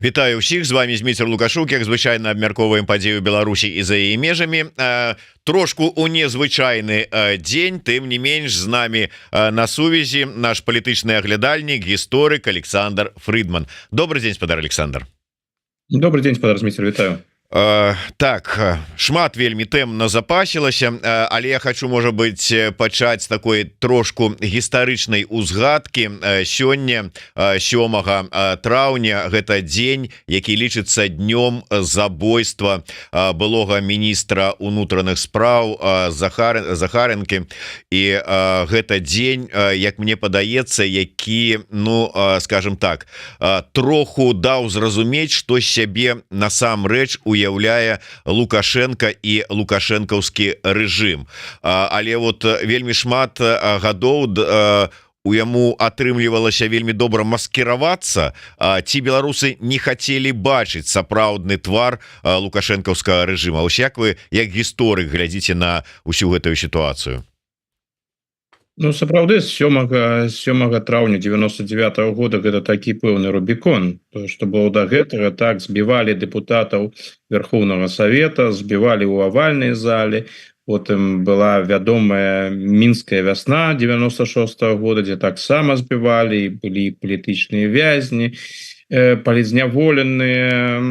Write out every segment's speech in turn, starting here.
Вітаю ўсіх, з вами Зміцер Лукашук, як звычайна абмяркоўваем падзею Беларусі і за яе межамі. Трошку у незвычайны дзень, тым не менш з намі на сувязі наш палітычны аглядальнік, гісторык Александр Фридман. Добрый дзень, спадар Александр. Добрый день, спадар Зміцер, вітаю. Так, шмат вельмі тэм назапасілася, але я хочу, можа быть, пачаць такой трошку гістарычнай узгадкі. Сёння 7 траўня гэта дзень, які лічыцца днём забойства былога міністра унутраных спраў Захаренкі, і гэта дзень, як мне падаецца, які, ну, скажем так, троху даў зразумець, што сябе насамрэч уяўляе Лукашенко і лукашэнкаўскі рэжым. Але вот вельмі шмат гадоў у яму атрымлівалася вельмі добра маскіравацца, ці беларусы не хацелі бачыць сапраўдны твар лукашэнкаўскага рэжыма. Вось як вы, як гісторык, глядзіце на ўсю гэтую сітуацыю? Ну, сапраўды, 7 траўня 99-го года гэта такі пэўны рубікон. То, што было да гэтага, так, збівалі дэпутатаў Верховнага Савета, збівалі ў авальнай зале, потым была вядомая мінская вясна 96-го года, дзе таксама збівалі, і былі палітычныя вязні, палізняволеныя.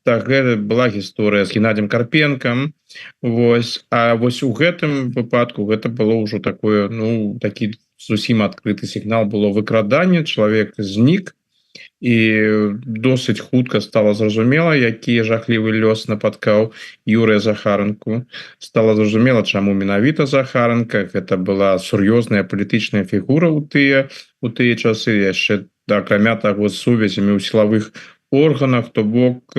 Так, гэта была гісторыя з Геннадием Карпенком. Вось, а вось у гэтым выпадку гэта было ўжо такое, ну, такі зусім адкрыты сігнал, было выкраданне, чалавек знік, і досыць хутка стала зразумела, які жахлівы лёс напаткаў Юрыя Захаренку. Стала зразумела, чаму менавіта Захаренка. Гэта была сур'ёзная палітычная фігура ў тыя часы, яшчэ акрамя таго з сувязямі ў сілавых органах. То бок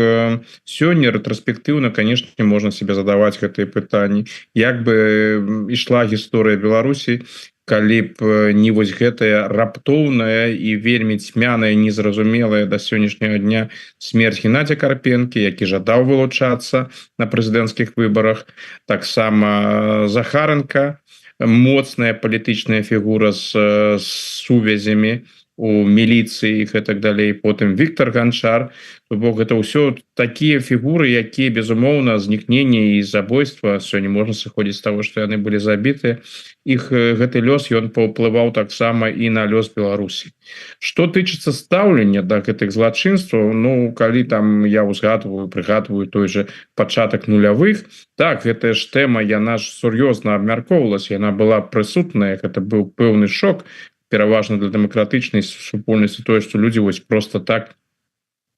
сёння рэтраспектыўна, конечно, можна себе задаваць гэтыя пытанні, як бы ішла гісторыя Беларусі, калі б не вось гэтая раптоўная і вельмі цьмяная, незразумелая да сённяшняга дня смерць Геннадия Карпенкі, які жадаў вылучацца на прэзідэнцкіх выбарах. Таксама Захаренка, моцная палітычная фігура з сувязямі у міліцыі і так далей. Потым Віктор Ганчар. То бок гэта ўсё такія фігуры, якія, безумоўна, знікненне і забойства, сёння можна сыходзіць з таго, што яны былі забіты. Іх гэты лёс, ён паўплываў таксама і на лёс Беларусі. Што тычыцца стаўлення да гэтых злачынстваў, ну, калі там я прыгадваю той же пачатак нулявых, так, гэтая ж тэма, яна ж сур'ёзна абмяркоўвалася, яна была прысутная, гэта быў пэўны шок, пераважна для дэмакратычнай супольнасці, тое, што людзі вось просто так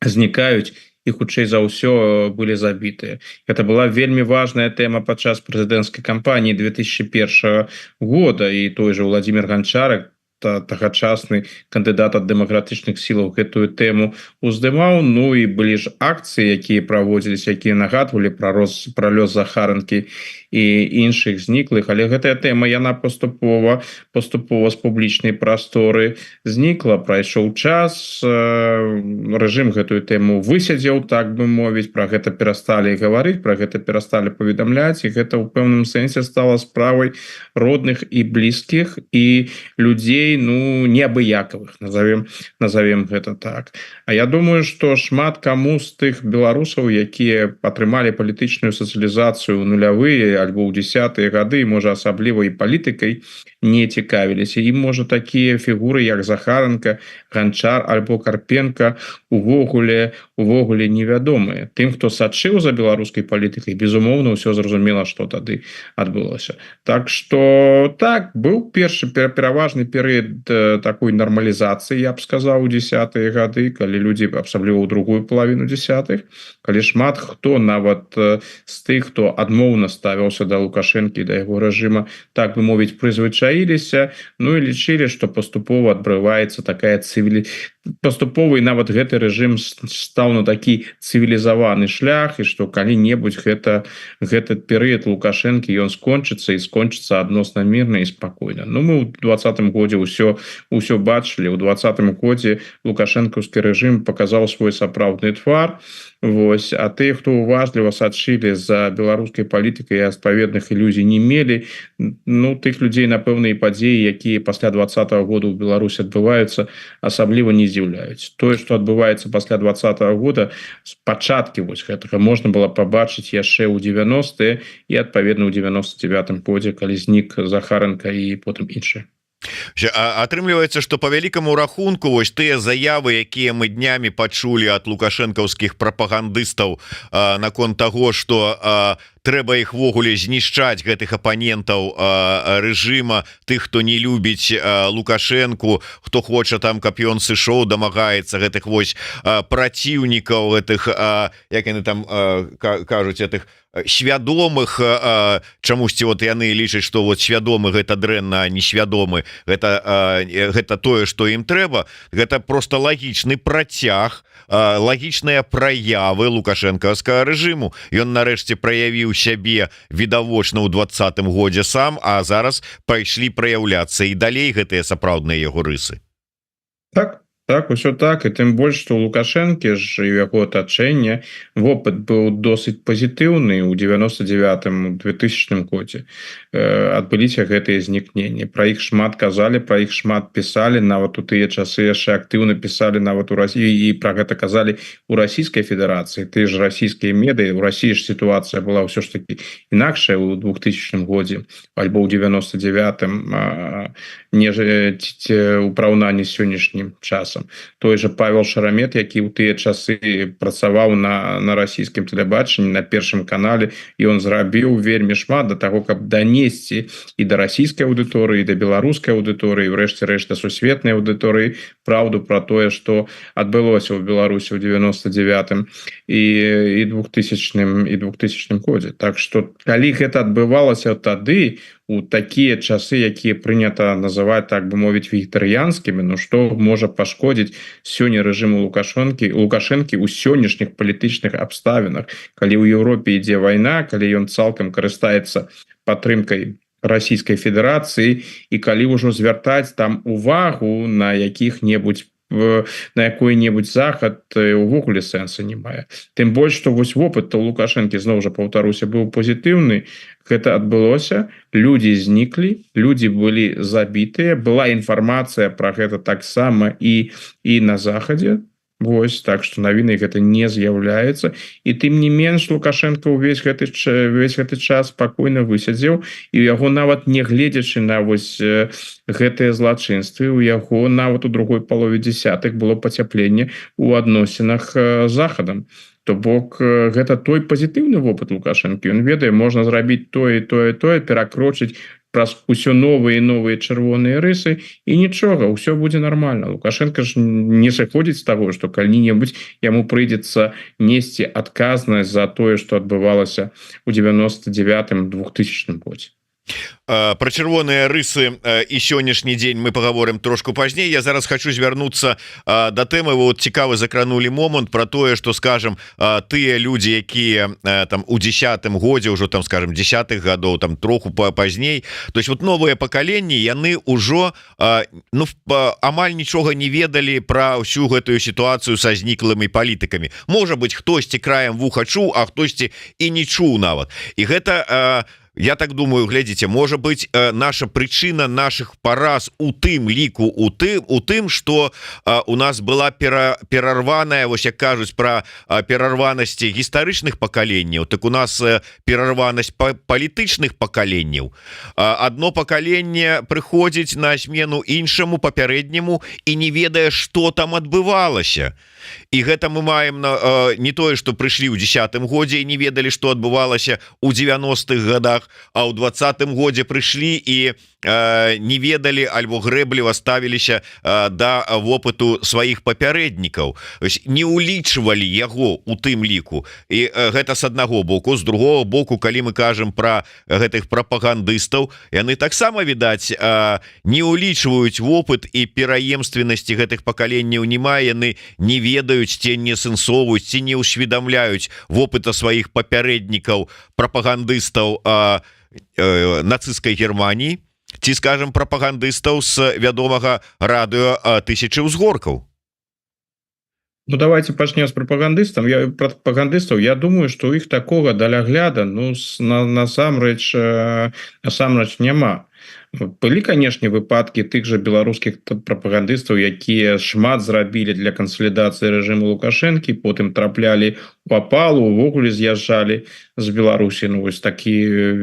знікаюць і хутчэй за ўсё былі забітыя. Гэта была вельмі важная тэма падчас прэзідэнцкай кампаніі 2001 года, і той же Владимир Гончар, тагачасны кандыдат ад дэмакратычных сілаў, гэтую тэму уздымаў. Ну і былі ж акцыі, якія праводзіліся, якія нагадвалі пра лёс Захаренкі і іншых зніклых, але гэтая тэма, яна паступова з публічнай прасторы знікла. Прайшоў час, рэжым гэтую тэму высядзеў, так бы мовіць, пра гэта перасталі гаварыць, пра гэта перасталі паведамляць, і гэта ў пэўным сэнсе стала справай родных і блізкіх і людзей, ну, неабыякавых, назовем гэта так. А я думаю, што шмат каму з тых беларусаў, якія атрымалі палітычную сацыялізацыю ў нулявыя альбо ў 10-е гады, можа, асабліва і палітыкай не цікавіліся. І, можа, такія фігуры, як Захаренка, Ганчар альбо Карпенка увогуле невядомыя. Тым, хто сачыў за беларускай палітыкай, безумоўна, ўсё зразумела, што тады адбылося. Так што, так, быў пераважны перыяд такой нармалізацыі, я б сказаў, у 10-е гады, калі людзі, асабліва ў другую палавіну 10-х, калі шмат хто, нават з тых, хто адмоўна ставіўся да Лукашэнкі, да яго рэжыма, так бы мовіць, прызвычаіліся, ну і лічылі, што паступова адбываецца такая паступова, і нават гэты рэжым стаў на такі цывілізаваны шлях, і што калі-небудзь гэты перыяд Лукашэнкі, ён скончыцца, і скончыцца адносна мірна і спакойна. Ну, мы ў 20-м годзе ўсё бачылі. У 20-м годзе лукашэнкаўскі рэжым паказаў свой сапраўдны твар. Вось, а тыя, хто уважліва сачылі за беларускай палітыкай, і адпаведных ілюзій не мелі, ну, тых людзей, напэўна, і падзеі, якія пасля 20-го года ў Беларусі адбываюцца, асабліва не здзіўляюць. Тое, што адбываецца пасля 2020 года, з пачаткі вось гэтага можна было пабачыць яшчэ ў 90-е і адпаведна ў 99-м годзе, калі знік Захаренко і потым іншыя. Атрымліваецца, што по вялікаму рахунку вось тыя заявы, якія мы днямі пачулі ад лукашэнкаўскіх прапагандыстаў наконт таго, што трэба іх ввогуле знішчаць, гэтых апанентаў рэжыма, тых, хто не любіць Лукашэнку, хто хоча там, каб ён сышоў, дамагаецца гэтых вось праціўнікаў, гэтых, як яны там кажуць, гэтых свядомых, чамусьці вот яны лічаць, што вот свядомы гэта дрэнна, а несвядомы гэта тое, што ім трэба. Гэта просто лагічны працяг, лагічныя праявы лукашэнкаўскага рэжыму. Ён нарэшце праявіў сябе відавочна ў 2020 годзе сам, а зараз пайшлі праяўляцца і далей гэтыя сапраўдныя яго рысы. Так, усё так, і тым больш, што ў Лукашэнкі ж і ў яго атачэння вопыт быў досыць пазітыўны ў 99-м, 2000 годзе. Адбыліся гэтыя знікненні. Пра іх шмат казалі, пра іх шмат пісалі, нават у тыя часы яшчэ актыўна пісалі нават у Расіі, і пра гэта казалі ў Расійскай Федэрацыі. Тыя ж расійскія медыі, у Расіі ж сітуацыя была ўсё ж такі інакшая ў 2000 годзе, альбо ў 99-м, у параўнанні з сённяшнім часам. Той же Павел Шарамет, які ў тыя часы працаваў на расійскім тэлебачанні, на першым канале, і он зрабіў вельмі шмат да таго, каб данесці і да расійскай аўдыторыі, і да беларускай аўдыторыі, врэшце рэшт да сусветнай аўдыторыі праўду пра тое, што адбылося ў Беларусі ў 99-м і 2000 годзе. Так што калі гэта адбывалася тады, у такія часы, якія прынята называць, так бы мовіць, вегетарыянскімі, ну што можа пашкодзіць сёння рэжыму Лукашэнкі ў сённяшніх палітычных абставінах, калі ў Еўропе ідзе вайна, калі ён цалкам карыстаецца падтрымкай Расійскай Федэрацыі, і калі ўжо звяртаць там увагу на якіх-небудзь на якой-небудзь захад увогуле сэнсу не мае. Тым больш, што вось вопыт у Лукашэнкі, зноў жа паўтаруся, быў пазітыўны. Гэта адбылося, людзі зніклі, людзі былі забітыя, была інфармацыя пра гэта таксама і на захадзе. Вось, так што навіны гэта не з'яўляецца, і тым не менш Лукашенко ўвесь гэты час спакойна высядзеў, і яго нават не гледзячы на вось гэтыя злачынствы, у яго нават у другой палове дзесятых было пацяпленне ў адносінах з захадам. То бок гэта той пазітыўны вопыт Лукашэнкі. Ён ведае, можна зрабіць тое, перакрочыць праз усё новыя і новыя чырвоныя рысы, і нічога, ўсё будзе нармальна. Лукашенко ж не сыходзіць з таго, што калі-небудзь яму прыйдзецца несці адказнасць за тое, што адбывалася ў 99-м, 2000 годзе. Про чырвоныя рысы і сённяшні дзень мы паговорым трошку пазней. Я зараз хочу звярнуцца да тэмы. Вот цікавы закранули момант про тое, што, скажем, тыя людзі, якія там у 10-м годзе, ўжо там, скажем, 10-х гадоў, там троху пазней, то есть вот новыя пакаленні, яны ўжо амаль нічога не ведалі пра ўсю гэтую сітуацыю са зніклымі палітыкамі. Можа быть, хтосьці краем вуха чуў, а хтосьці і не чуў нават. І гэта я так думаю, глядзіце, можа быть, наша прычына наших параз у тым ліку у тым, што у нас была перарваная, вось як кажуць пра перарванасці гістарычных пакаленняў, так у нас перарванасць палітычных пакаленняў. Адно пакаленне прыходзіць на смену іншаму папярэдняму і не ведае, што там адбывалася. І гэта мы маем не тое, што прыйшлі ў 10-м годзе і не ведалі, што адбывалася ў 90-х годах, а ў 20-м годзе прыйшлі і не ведалі альбо грэбліва ставіліся да вопыту сваіх папярэднікаў, не ўлічвалі яго у тым ліку. І гэта з аднаго боку. З другого боку, калі мы кажам пра гэтых прапагандыстаў, яны таксама, відаць, не ўлічваюць вопыт і пераемственнасці гэтых пакаленняў не мае, яны не ведаюць, ці не сэнсоваюць, ці не ўсведамляюць вопыта сваіх папярэднікаў прапагандыстаў нацысцкай Германіі, ці, скажем, прапагандыстаў з вядомага радыё «Тысячы ўзгоркаў». Ну, давайте пачнем з прапагандыстаў. Я думаю, што ў іх такога далягляда насамрэч няма. Былі, канешне, выпадкі тых жа беларускіх прапагандыстаў, якія шмат зрабілі для кансалідацыі рэжыму Лукашэнкі, потым траплялі у апалу, увогуле з'язджалі з Беларусі. Ну, вось такі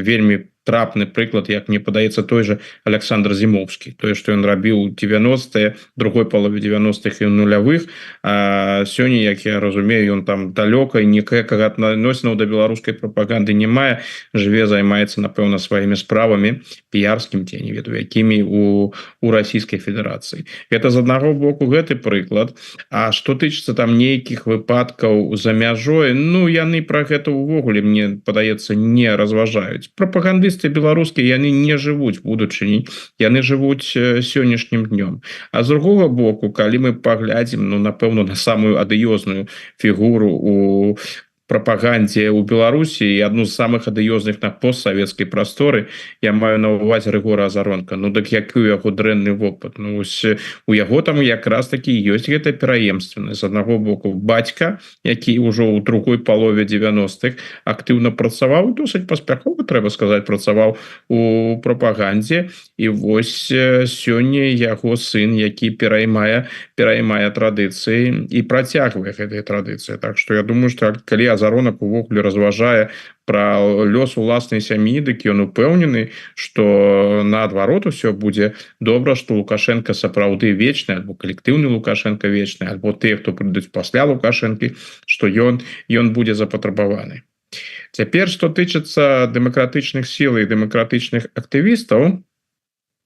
вельмі трапны прыклад, як мне падаецца, той же Александр Зімоўскі. Тое, што ён рабіў 90-е, другой палове 90-х і нулявых, а сёння, як я разумею, ён там далёка і ніякага адносінаў да беларускай прапаганды не мае, жыве, займаецца, напэўна, сваімі справамі піярскім, ці не ведаю, якімі у Расійскай Федэрацыі. Гэта з аднаго боку гэты прыклад. А што тычыцца там нейкіх выпадкаў за мяжой, ну, яны пра гэта ўвогуле, мне падаецца, не разважаюць. Прапагандысты беларускія, яны не жывуць будучыні, яны жывуць сённяшнім днём. А з другого боку, калі мы паглядзім, ну, напэўна, на самую адыёзную фігуру у прапагандзе ў Беларусі і адну з самых адыёзных на постсавецкай прасторы, я маю на ўвазе Рыгора Азаронка. Ну, дык які ў яго дрэнны вопыт. Ну, у яго там якраз такі ёсць гэта пераемственнасць. З аднаго боку, бацька, які ўжо ў другой палове 90-х актыўна працаваў, досыць паспяхова, трэба сказаць, працаваў у прапагандзе. І вось сёння яго сын, які пераймае традыцыі і працягвае гэтыя традыцыі. Так што я думаю, што калі Азаронак увогуле разважае пра лёс уласнай сям'і, дык ён упэўнены, што наадварот усё будзе добра, што Лукашенко сапраўды вечны, альбо калектыўны Лукашенко вечны, альбо тыя, хто прыйдуць пасля Лукашэнкі, што ён будзе запатрабаваны. Цяпер, што тычыцца дэмакратычных сіл і дэмакратычных актывістаў,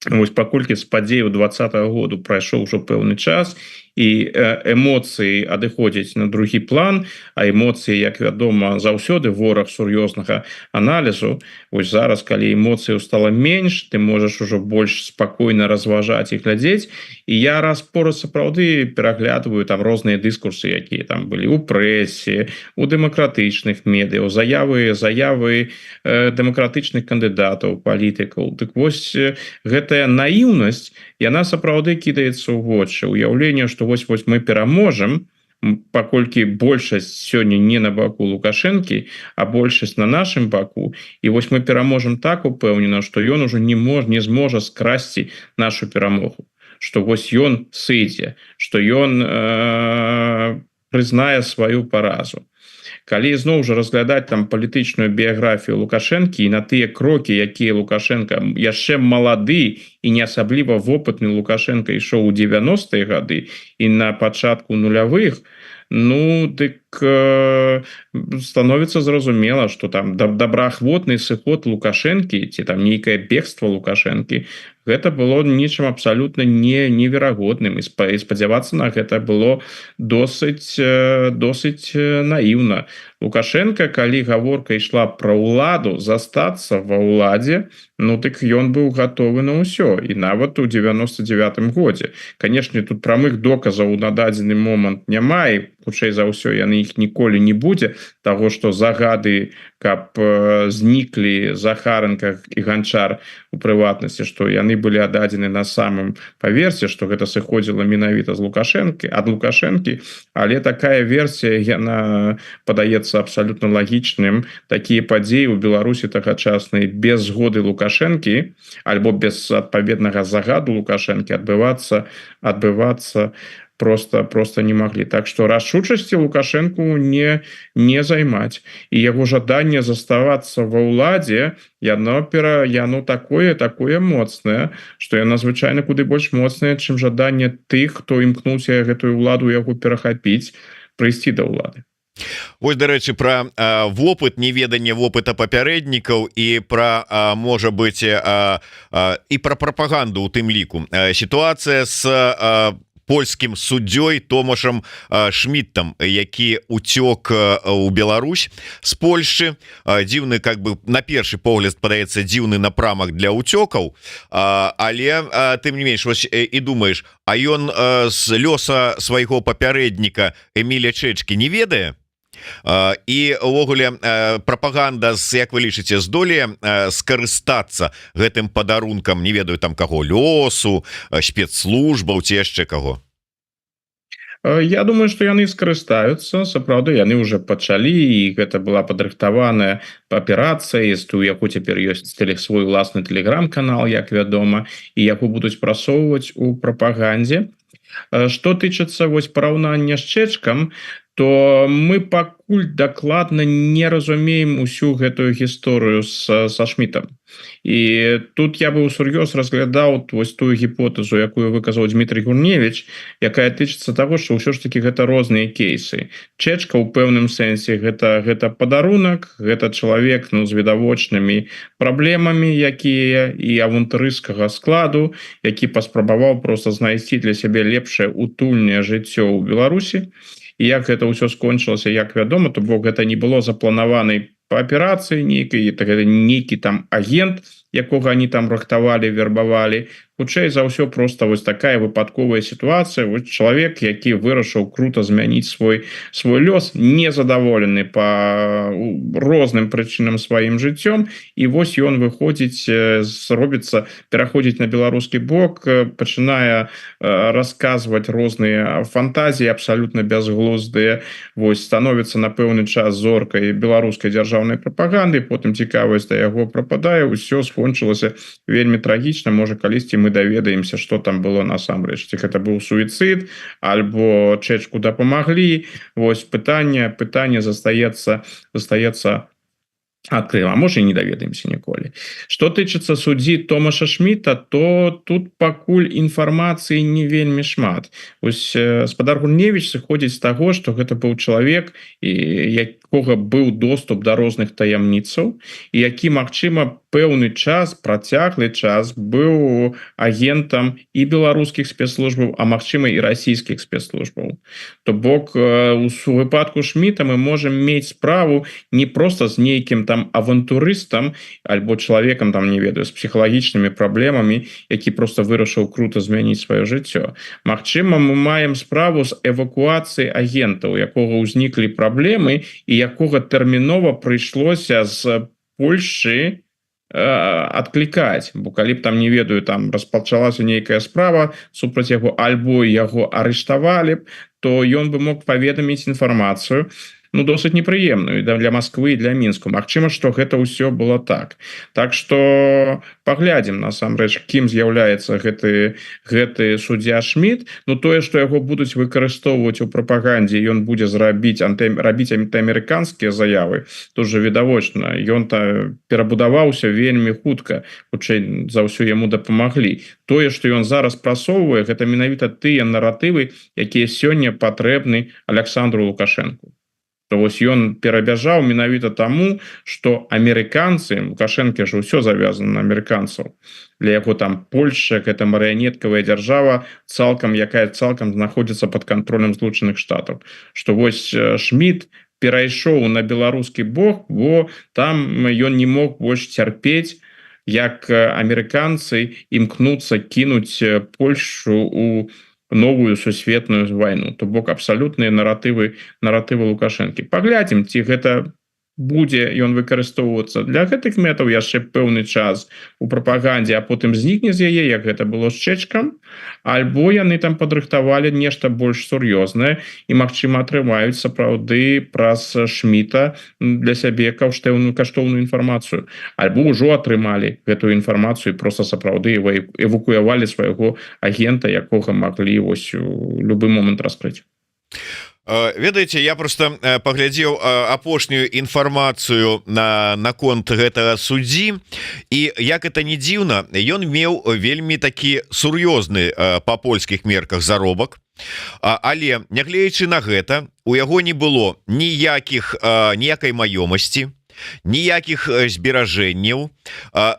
вось паколькі з падзеяў 20-го году прайшоў ужо пэўны час, і эмоцыі адыходзяць на другі план, а эмоцыі, як вядома, заўсёды вораг сур'ёзнага аналізу. Вось зараз, калі эмоцыяў стала менш, ты можаш ужо больш спакойна разважаць і глядзець. І я раз-пораз сапраўды пераглядваю там розныя дыскурсы, якія там былі ў прэсе, у дэмакратычных медыяў, заявы дэмакратычных кандыдатаў, палітыкаў. Дык вось гэтая наіўнасць, яна сапраўды кідаецца ў вочы. Уяўленне, што вось мы пераможам, паколькі большасць сёння не на баку Лукашэнкі, а большасць на нашым баку, і вось мы пераможам так упэўнена, што ён ужо не зможа скрасці нашу перамогу, што вось ён сыдзе, што ён прызнае сваю паразу. Калі зноў жа разглядаць там палітычную біяграфію Лукашэнкі і на тыя крокі, якія Лукашенко, яшчэ малады і не асабліва вопытны Лукашенко ішоў у 90-е гады і на пачатку нулявых, ну, дык становіцца зразумела, што там добраахвотны сыход Лукашэнкі ці там нейкае бегства Лукашэнкі, гэта было нічым абсалютна неверагодным, і спадзявацца на гэта было досыць наіўна. Лукашенко, калі гаворка ішла пра ўладу, застацца ва ўладзе, ну, дык ён быў гатовы на ўсё, і нават у 99-м годзе. Канешне, тут прамых доказаў на дадзены момант няма, і хутчэй за ўсё яны іх ніколі не будзе, таго, што загады, каб зніклі Захаренка і Ганчар у прыватнасці, што яны былі аддадзены на самым паверсе, што гэта сыходзіла менавіта з Лукашэнкі, ад Лукашэнкі, але такая версія, яна падаецца абсалютна лагічным. Такія падзеі ў Беларусі тагачаснай без згоды Лукашэнкі альбо без адпаведнага загаду Лукашэнкі адбывацца просто не маглі. Так што рашучасці Лукашэнку не займаць. І яго жаданне заставацца ва ўладзе, яно такое моцнае, што яно звычайна куды больш моцнае, чым жаданне тых, хто імкнуўся гэтую ўладу яго перахапіць, прыйсці да ўлады. Вось, дарэчы, пра вопыт, неведанне вопыта папярэднікаў і пра, можа быць, і пра прапаганду ў тым ліку. Сітуацыя з польскім суддзёй Томашам Шмідтам, які уцёк у Беларусь з Польшчы. Дзіўны, как бы, на першы погляд падаецца дзіўны напрамак для уцёкаў, але тым не менш, вось і думаеш, а ён з лёса свайго папярэдніка Эміля Чэчкі не ведае? І увогуле прапаганда, як вы лічыце, здолее скарыстацца гэтым падарункам, не ведаю там каго, лёсу, спецслужбаў ці яшчэ каго? Я думаю, што яны скарыстаюцца, сапраўды яны уже пачалі, і гэта была падрыхтаваная аперацыя, у яго цяпер ёсць свой уласны тэлеграм-канал, як вядома, і яго будуць прасоўваць у прапагандзе. Што тычыцца вось параўнання з чэчкам, то мы пакуль дакладна не разумеем усю гэтую гісторыю са Шмітам. І тут я бы усур'ёз разглядаў вось тую гіпотэзу, якую выказаў Дмітрий Гурневич, якая тычыцца таго, што ўсё ж таки гэта розныя кейсы. Чэчка ў пэўным сэнсе гэта падарунак, гэта чалавек з відавочнымі праблемамі, якія і авантурысцкага складу, які паспрабаваў просто знайсці для сябе лепшае утульнае жыццё ў Беларусі. І як гэта ўсё скончылася, як вядома, то бок гэта не было запланаванай па аперацыі нейкай, гэта нейкі там агент, якога они там рыхтавалі, вербавалі. Хутчэй за ўсё просто вось такая выпадковая сітуацыя. Вось чалавек, які вырашыў крута змяніць свой лёс, незадаволены па розным прычынам сваім жыццём, і вось ён выходзіць, робіцца, пераходзіць на беларускі бок, пачынае расказваць розныя фантазіі абсалютна бязглуздыя, вось становіцца на пэўны час зоркай беларускай дзяржаўнай прапаганды, потым цікавасць да яго прападае, ўсё скончылася вельмі трагічна. Можа калісьці мы даведаемся, што там было насамрэч, ці гэта быў суіцыд альбо чэчку дапамаглі. Вось пытанне застаецца адкрыла, а можа і не даведаемся ніколі. Што тычыцца суддзі Томаша Шміта, то тут пакуль інфармацыі не вельмі шмат. Вось спадар Гурневич сыходзіць з таго, што гэта быў чалавек, якога быў доступ да розных таямніцаў, і які, магчыма, пэўны час, працяглы час быў агентам і беларускіх спецслужбаў, а магчыма і расійскіх спецслужбаў. То бок у выпадку Шміта мы можам мець справу не проста з нейкім там авантурыстам альбо чалавекам, там не ведаю, з псіхалагічнымі праблемамі, які просто вырашыў крута змяніць сваё жыццё. Магчыма, мы маем справу з эвакуацыяй агентаў, якога ўзніклі праблемы і якога тэрмінова прыйшлося з Польшчы адклікаць, бо калі б там, не ведаю, там распачалася нейкая справа супраць яго, альбо яго арыштавалі б, то ён бы мог паведаміць інфармацыю досыць непрыемную для Москвы і для Мінску. Магчыма, што гэта ўсё было так. Так што паглядзім насамрэч, кім з'яўляецца гэты суддзя Шміт. Тое, што яго будуць выкарыстоўваць у прапагандзе, ён будзе рабіць антыамерыканскія заявы, тут жа відавочна, ён перабудаваўся вельмі хутка, хутчэй за ўсё яму дапамаглі. Тое, што ён зараз прасоўвае, гэта менавіта тыя наратывы, якія сёння патрэбны Александру Лукашенку. То вось ён перабяжаў менавіта таму, што амерыканцы, Лукашенко ж ўсё завязана на амерыканцаў. Для яго там Польшча, гэта марыянеткавая дзяржава, якая цалкам знаходзіцца пад кантролем Злучаных Штатаў. Што вось Шміт перайшоў на беларускі бок, бо там ён не мог больш цярпець, як амерыканцы імкнуцца кінуць Польшчу у новую сусветную вайну. То бок абсалютныя наратывы Лукашэнкі. Паглядзім, ці гэта будзе ён выкарыстоўвацца для гэтых мэтаў яшчэ пэўны час у прапагандзе, а потым знікне з яе, як гэта было з чэчкам, альбо яны там падрыхтавалі нешта больш сур'ёзнае і, магчыма, атрымаюць сапраўды праз Шміта для сябе каштоўную інфармацыю, альбо ўжо атрымалі гэтую інфармацыю і проста сапраўды эвакуявалі свайго агента, якога маглі вось у любы момант раскрыць. Ведаеце, я просто паглядзеў апошнюю інфармацыю наконт гэтага суддзі, і як это не дзіўна, ён меў вельмі такі сур'ёзны па польскіх мерках заробак, але нягледзячы на гэта, у яго не было ніякай маёмасці, ніякіх зберажэнняў,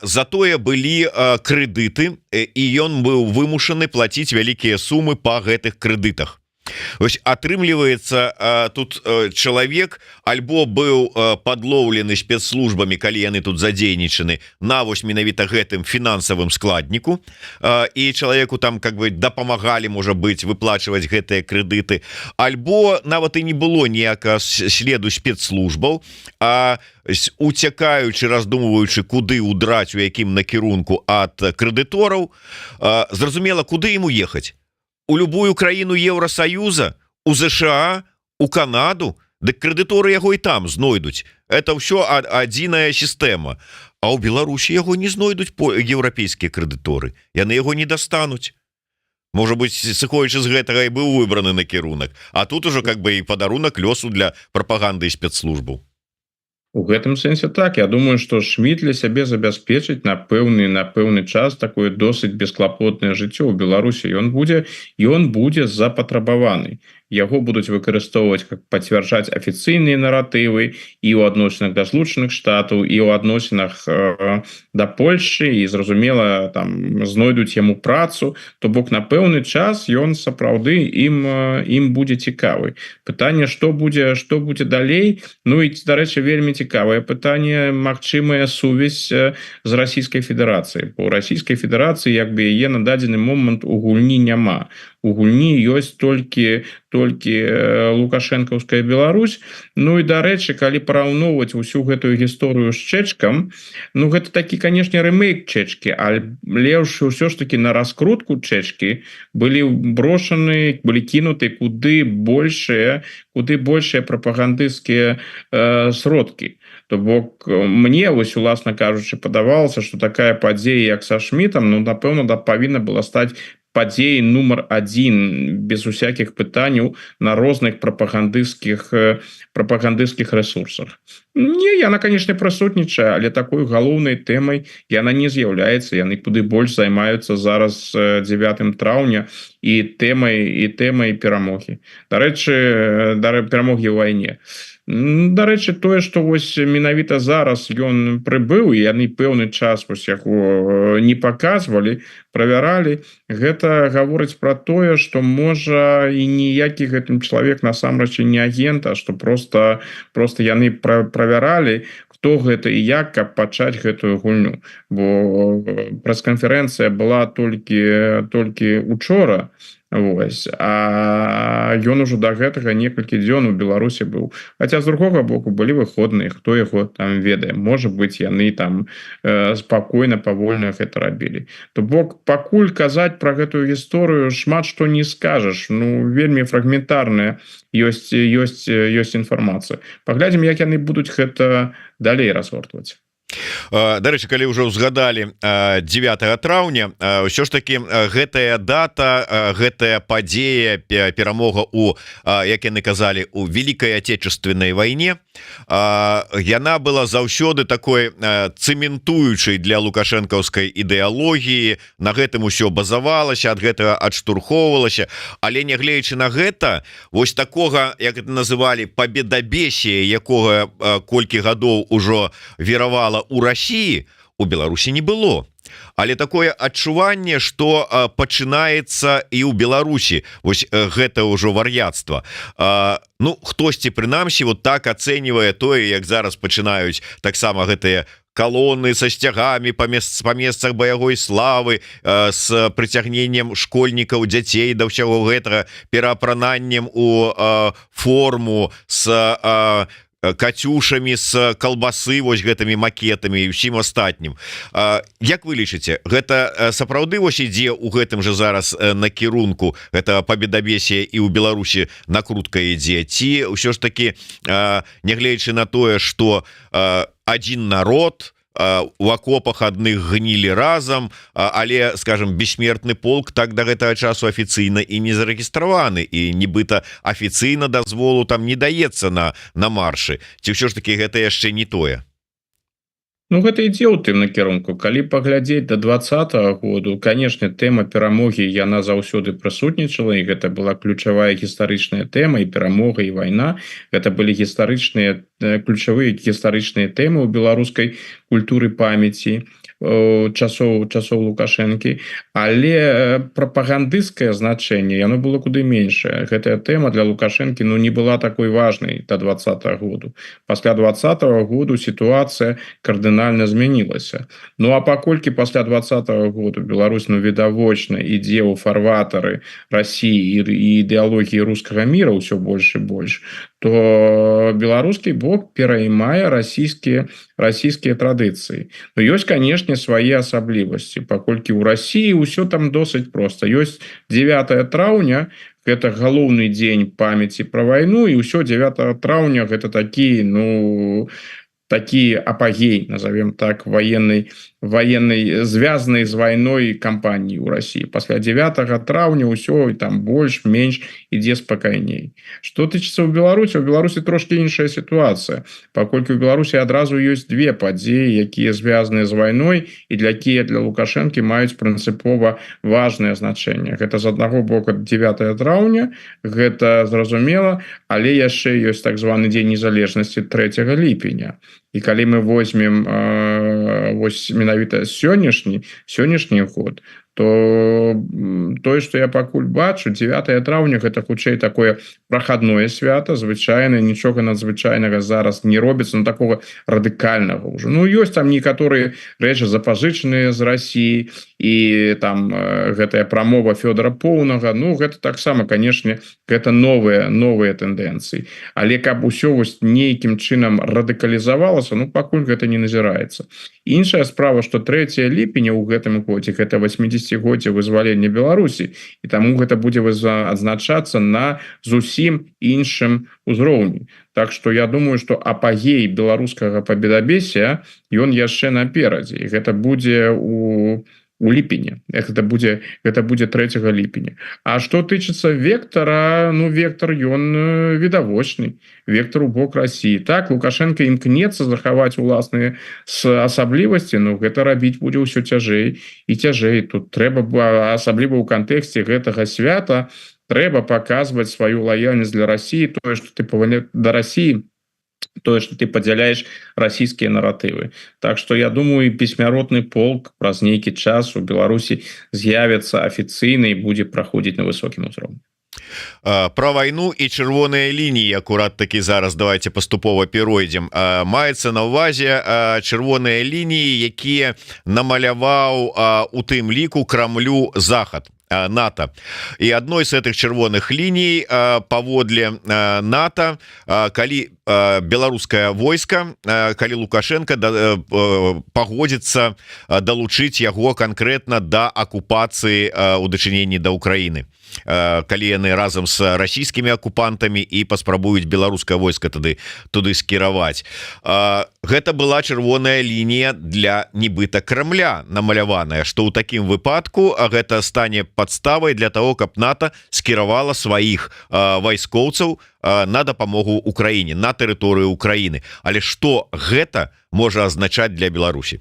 затое былі крэдыты, і ён быў вымушаны плаціць вялікія сумы па гэтых крэдытах. Ось атрымліваецца, тут чалавек альбо быў падлоўлены спецслужбамі, калі яны тут задзейнічаны на вось менавіта гэтым фінансавым складніку, і чалавеку там как бы дапамагалі, можа быць, выплачваць гэтыя крэдыты, альбо нават і не было ніякага следу спецслужбаў, а уцякаючы, раздумваючы, куды удраць, у якім накірунку ад крэдытораў, зразумела, куды ему ехаць? У любую краіну Еўросаюза, у ЗША, у Канаду, дык крэдыторы яго і там знойдуць. Это ўсё адзіная сістэма. А ў Беларусі яго не знойдуць по еўрапейскія крэдыторы. Яны яго не дастануць. Можа быць, сыходзячы з гэтага і быў выбраны накірунак. А тут ужо как бы і падарунак лёсу для прапаганды і спецслужбаў. У гэтым сэнсе так, я думаю, што Шміт для сябе забяспечыць на пэўны час такое досыць бесклапотнае жыццё ў Беларусі. Ён будзе запатрабаваны. Яго будуць выкарыстоўваць как пацвярджаць афіцыйныя наратывы і ў адносінах да Злучаных Штатаў, і ў адносінах да Польшчы, і зразумела там знойдуць яму працу, то бок на пэўны час ён сапраўды ім будзе цікавы. Пытанне, што будзе далей. Ну і, дарэчы, вельмі цікавае пытанне, магчымая сувязь з Расійскай Федэрацыяй. У Расійскай Федэрацыі як бы яе на дадзены момант у гульні няма. У гульні ёсць толькі лукашэнкаўская Беларусь. Ну і, дарэчы, калі параўноўваць усю гэтую гісторыю з Чэчкам, ну гэта такі, канешне, рэмейк Чэчкі, але ўсё ж таки на раскрутку Чэчкі былі кінуты куды большыя прапагандысцкія сродкі. То бок мне, вось уласна кажучы, падавалася, што такая падзея, як са Шмітам, ну, напэўна, павінна была стаць падзеі нумар 1 без усякіх пытанняў на розных прапагандысцкіх ресурсах. Не, яна, конечно, прысутнічае, але такой галоўнай тэмай яна не з'яўляецца. Яны куды больш займаюцца зараз 9 траўня і тэмай перамогі. Дарэчы, перамогі ў вайне. Дарэчы, тое, што вось менавіта зараз ён прыбыў, і яны пэўны час вось яго не паказвалі, правяралі, гэта гаворыць пра тое, што можа і ніякі гэтым чалавек насамрэч не агент, а што просто яны правяралі, хто гэта і як, каб пачаць гэтую гульню. Бо прэс-канферэнцыя была толькі учора, вось, а ён ужо да гэтага некалькі дзён у Беларусі быў. Хаця з другога боку былі выходныя, хто яго там ведае. Можа быць, яны там спакойна, павольна гэта рабілі. То бок, пакуль казаць пра гэтую гісторыю шмат што не скажаш. Ну, вельмі фрагментарная ёсць інфармацыя. Паглядзім, як яны будуць гэта далей разгортваць. Дарэчы, калі ўжо ўзгадалі 9 траўня, ўсё ж таки гэтая дата, гэтая падзея, перамога у, як яны казалі, у Великай Отечественной вайне, яна была заўсёды такой цэментуючай для лукашэнкаўскай ідэалогіі. На гэтым усё базавалася, ад гэтага адштурхоўвалася, але нягледзячы на гэта, вось такога, як это называлі, победабесія, якога колькі гадоў ужо віравала у России, у Беларусі не было. Але такое адчуванне, што пачынаецца і ў Беларусі вось гэта ўжо вар'яцтва. Ну, хтосьці прынамсі вот так ацэньвае тое, як зараз пачынаюць таксама гэтыя колонны со сцягамі па месцах баявой славы, с прыцягненнем школьнікаў, дзяцей да ўсяго гэтага, пераапрананнем у форму, с кацюшамі, з калбасы, вось гэтымі макетамі і ўсім астатнім. Як вы лічыце, гэта сапраўды вось ідзе ў гэтым жа зараз накірунку, гэта победабесія і ў Беларусі накрутка ідзе, ці ўсё ж таки, нягледзячы на тое, што адзін народ, у акопах адных гнілі разам, але, скажем, бессмертны полк так да гэтага часу афіцыйна і не зарэгістраваны, і нібыта афіцыйна дазволу там не даецца на маршы. Ці ўсё ж таки гэта яшчэ не тое? Ну, гэта ідзе ў тым накірунку. Калі паглядзець да 20-го году, канешне, тэма перамогі яна заўсёды прысутнічала, і гэта была ключавая гістарычная тэма, і перамога, і вайна. Гэта былі ключавыя гістарычныя тэмы ў беларускай культуры памяці часоў Лукашэнкі, але прапагандысцкае значэнне яно было куды меншае. Гэтая тэма для Лукашэнкі не была такой важнай да 20-го году. Пасля 20-го году сітуацыя кардынальна змянілася. Ну а паколькі пасля 20-го году Беларусь відавочна ідзе ў фарватары Расіі і ідэалогіі рускага міра ўсё больш і больш, то беларускі бок пераймае расійскія традыцыі. Но ёсць, канешне, свае асаблівасці, паколькі ў Расіі ўсё там досыць проста. Ёсць 9 траўня, гэта галоўны дзень памяти про войну, і ўсё 9 траўня гэта такі, ну, такі апогей, назовем так, военной звязанной з войной кампании у России. Пасля 9 траўня ўсё там больш-менш ідзе спакайней. Что тычыцца ў Беларусі, у Беларусі трошки іншая ситуация, паколькі у Беларусі адразу ёсць две падзеі, якія звязаны з войной і для Лукашэнкі маюць прынцыпова важное значение. Гэта з аднаго боку 9 траўня, гэта зразумела, але яшчэ ёсць так званы дзень незалежнасці 3 ліпеня. І калі мы возьмем вось менавіта сённяшні год, то тое, што я пакуль бачу, 9 траўня гэта хутчэй такое прахадное свята, звычайна нічога надзвычайнага зараз не робіцца, ну такого радыкальнага ўжо. Ну ёсць там некаторыя рэчы запазычаныя з России, і там гэтая прамова Фёдора Поўнага, ну гэта таксама, канешне, гэта новыя тэндэнцыі. Але каб усё вось нейкім чынам радыкалізавалася, ну пакуль гэта не назіраецца. Іншая справа, што 3 ліпеня ў гэтым годзе, гэта 80годдзе вызвалення Беларусі, і таму гэта будзе адзначацца на зусім іншым узроўні. Так што я думаю, што апагей беларускага пабедабесія ён яшчэ наперадзе, і гэта будзе у ліпені, гэта будзе 3 ліпеня. А што тычыцца вектара, ну вектор ён відавочны, вектор у бок России. Так, Лукашенко імкнецца захаваць уласныя асаблівасці, но гэта рабіць будзе ўсё цяжэй і цяжэй. Тут трэба, асабліва ў кантэксце гэтага свята, трэба паказваць сваю лаяльнасць для России, тое, што ты да России, тое, што ты падзяляеш расійскія наратывы. Так што я думаю, песьмяротны полк праз нейкі час у Беларусі з'явіцца афіцыйна і будзе праходзіць на высокім узроўні. Про войну і чырвоныя лініі акурат такі зараз давайте паступова перайдзем. Маецца на ўвазе чырвоныя лініі, якія намаляваў у тым ліку Крамлю захад, НАТО. І адной з гэтых чырвоных ліній паводле НАТО, калі беларускае войска, калі Лукашенко пагодзіцца далучыць яго канкрэтна да акупацыі ў дачыненні да Украіны, калі яны разам з расійскімі акупантамі і паспрабуюць беларускае войска туды скіраваць. Гэта была чырвоная лінія для нібыта Крамля намаляваная, што ў такім выпадку гэта стане падставай для того, каб НАТО скіравала сваіх вайскоўцаў на дапамогу Украіне, на тэрыторыю Украіны. Але што гэта можа азначаць для Беларусі?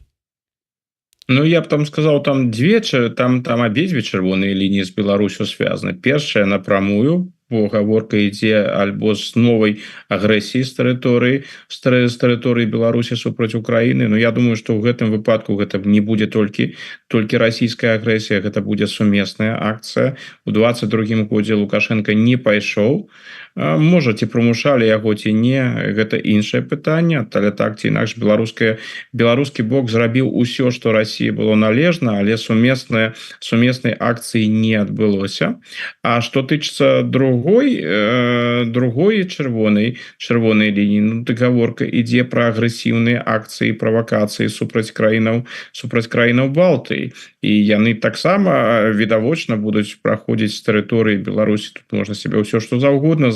Ну, я б там сказал, там обидве чырвоныя лінії з Беларусю связаны. Першая напрамую, бо гаворка ідзе альбо з новай агрэсіі з тэрыторыі Беларусі супраць Украіны. Но я думаю, што ў гэтым выпадку гэта не будзе толькі расійская агрэсія, гэта будзе сумесная акцыя. У 22-м годзе Лукашенко не пайшоў, можа, ці прымушалі яго, ці не, гэта іншае пытанне. Але так ці інакш беларускі бок зрабіў усё, што Расіі было належна, але сумеснай акцыі не адбылося. А што тычыцца другой чырвонай лініі, ну, гаворка ідзе пра агрэсіўныя акцыі, правакацыі супраць краінаў Балтыі. І яны таксама відавочна будуць праходзіць з тэрыторыі Беларусі. Тут можна себе ўсё што заўгодна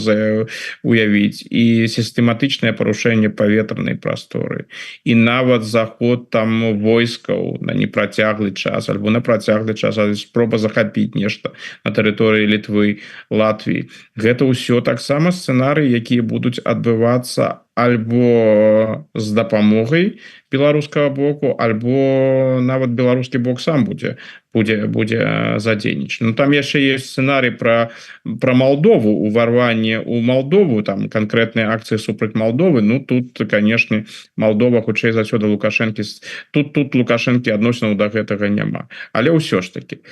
уявіць, і сістэматычнае парушэнне паветранай прасторы, і нават заход там войскаў на непрацяглы час альбо на працяглы час, спроба захапіць нешта на тэрыторыі Літвы, Латвіі. Гэта ўсё таксама сцэнарыі, якія будуць адбывацца альбо з дапамогай беларускага боку, альбо нават беларускі бок сам будзе задзейнічаць. Ну, там яшчэ ёсць сцэнарый пра Малдову, уварванне ў Малдову, там канкрэтныя акцыі супраць Малдовы. Ну, тут, канешне, Малдова хутчэй заўсёды Лукашэнкі, тут Лукашэнкі адносінаў да гэтага няма. Але ўсё ж такі,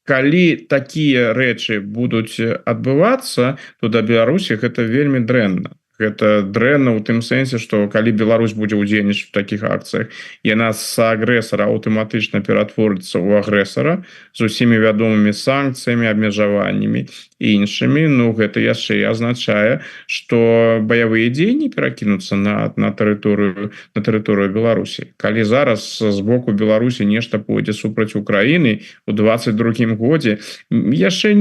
калі такія рэчы будуць адбывацца, то да Беларусі гэта вельмі дрэнна. гэта дрэнна у тым сэнсе, што калі Беларусь будзе ўдзельнічаць у такіх акцыях, яна з агрэсара аўтаматычна ператворыцца ў агрэсара з усімі вядомымі санкцыямі, абмежаваннямі і іншымі. Ну гэта яшчэ і азначае, што баявыя дзеянні перакінуцца на тэрыторыю Беларусі. Калі зараз з боку Беларусі нешта пойдзе супраць Украіны у 22 годзе, яшчэ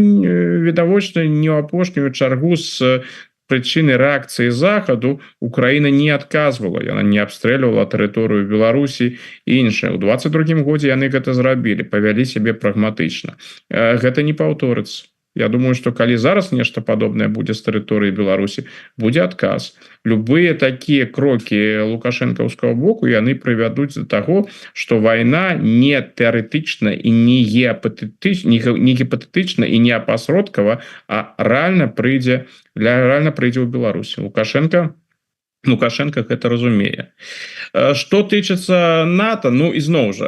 відавочна не ў апошнюю чаргу з прычыны рэакцыі захаду Украіна не адказвала, яна не абстрэльвала тэрыторыю Беларусі і іншае. У 22 годзе яны гэта зрабілі, павялі сябе прагматычна. Гэта не паўторыцца. Я думаю, што калі зараз нешта падобнае будзе з тэрыторыі Беларусі, будзе адказ. Любыя такія крокі лукашэнкаўскага боку яны прывядуць да таго, што вайна не тэарэтычна і не гіпатэтычна і не апасродкава, а рэальна прыйдзе ў Беларусі. Лукашенко гэта разумее. Што тычыцца НАТО, ну ізноў жа,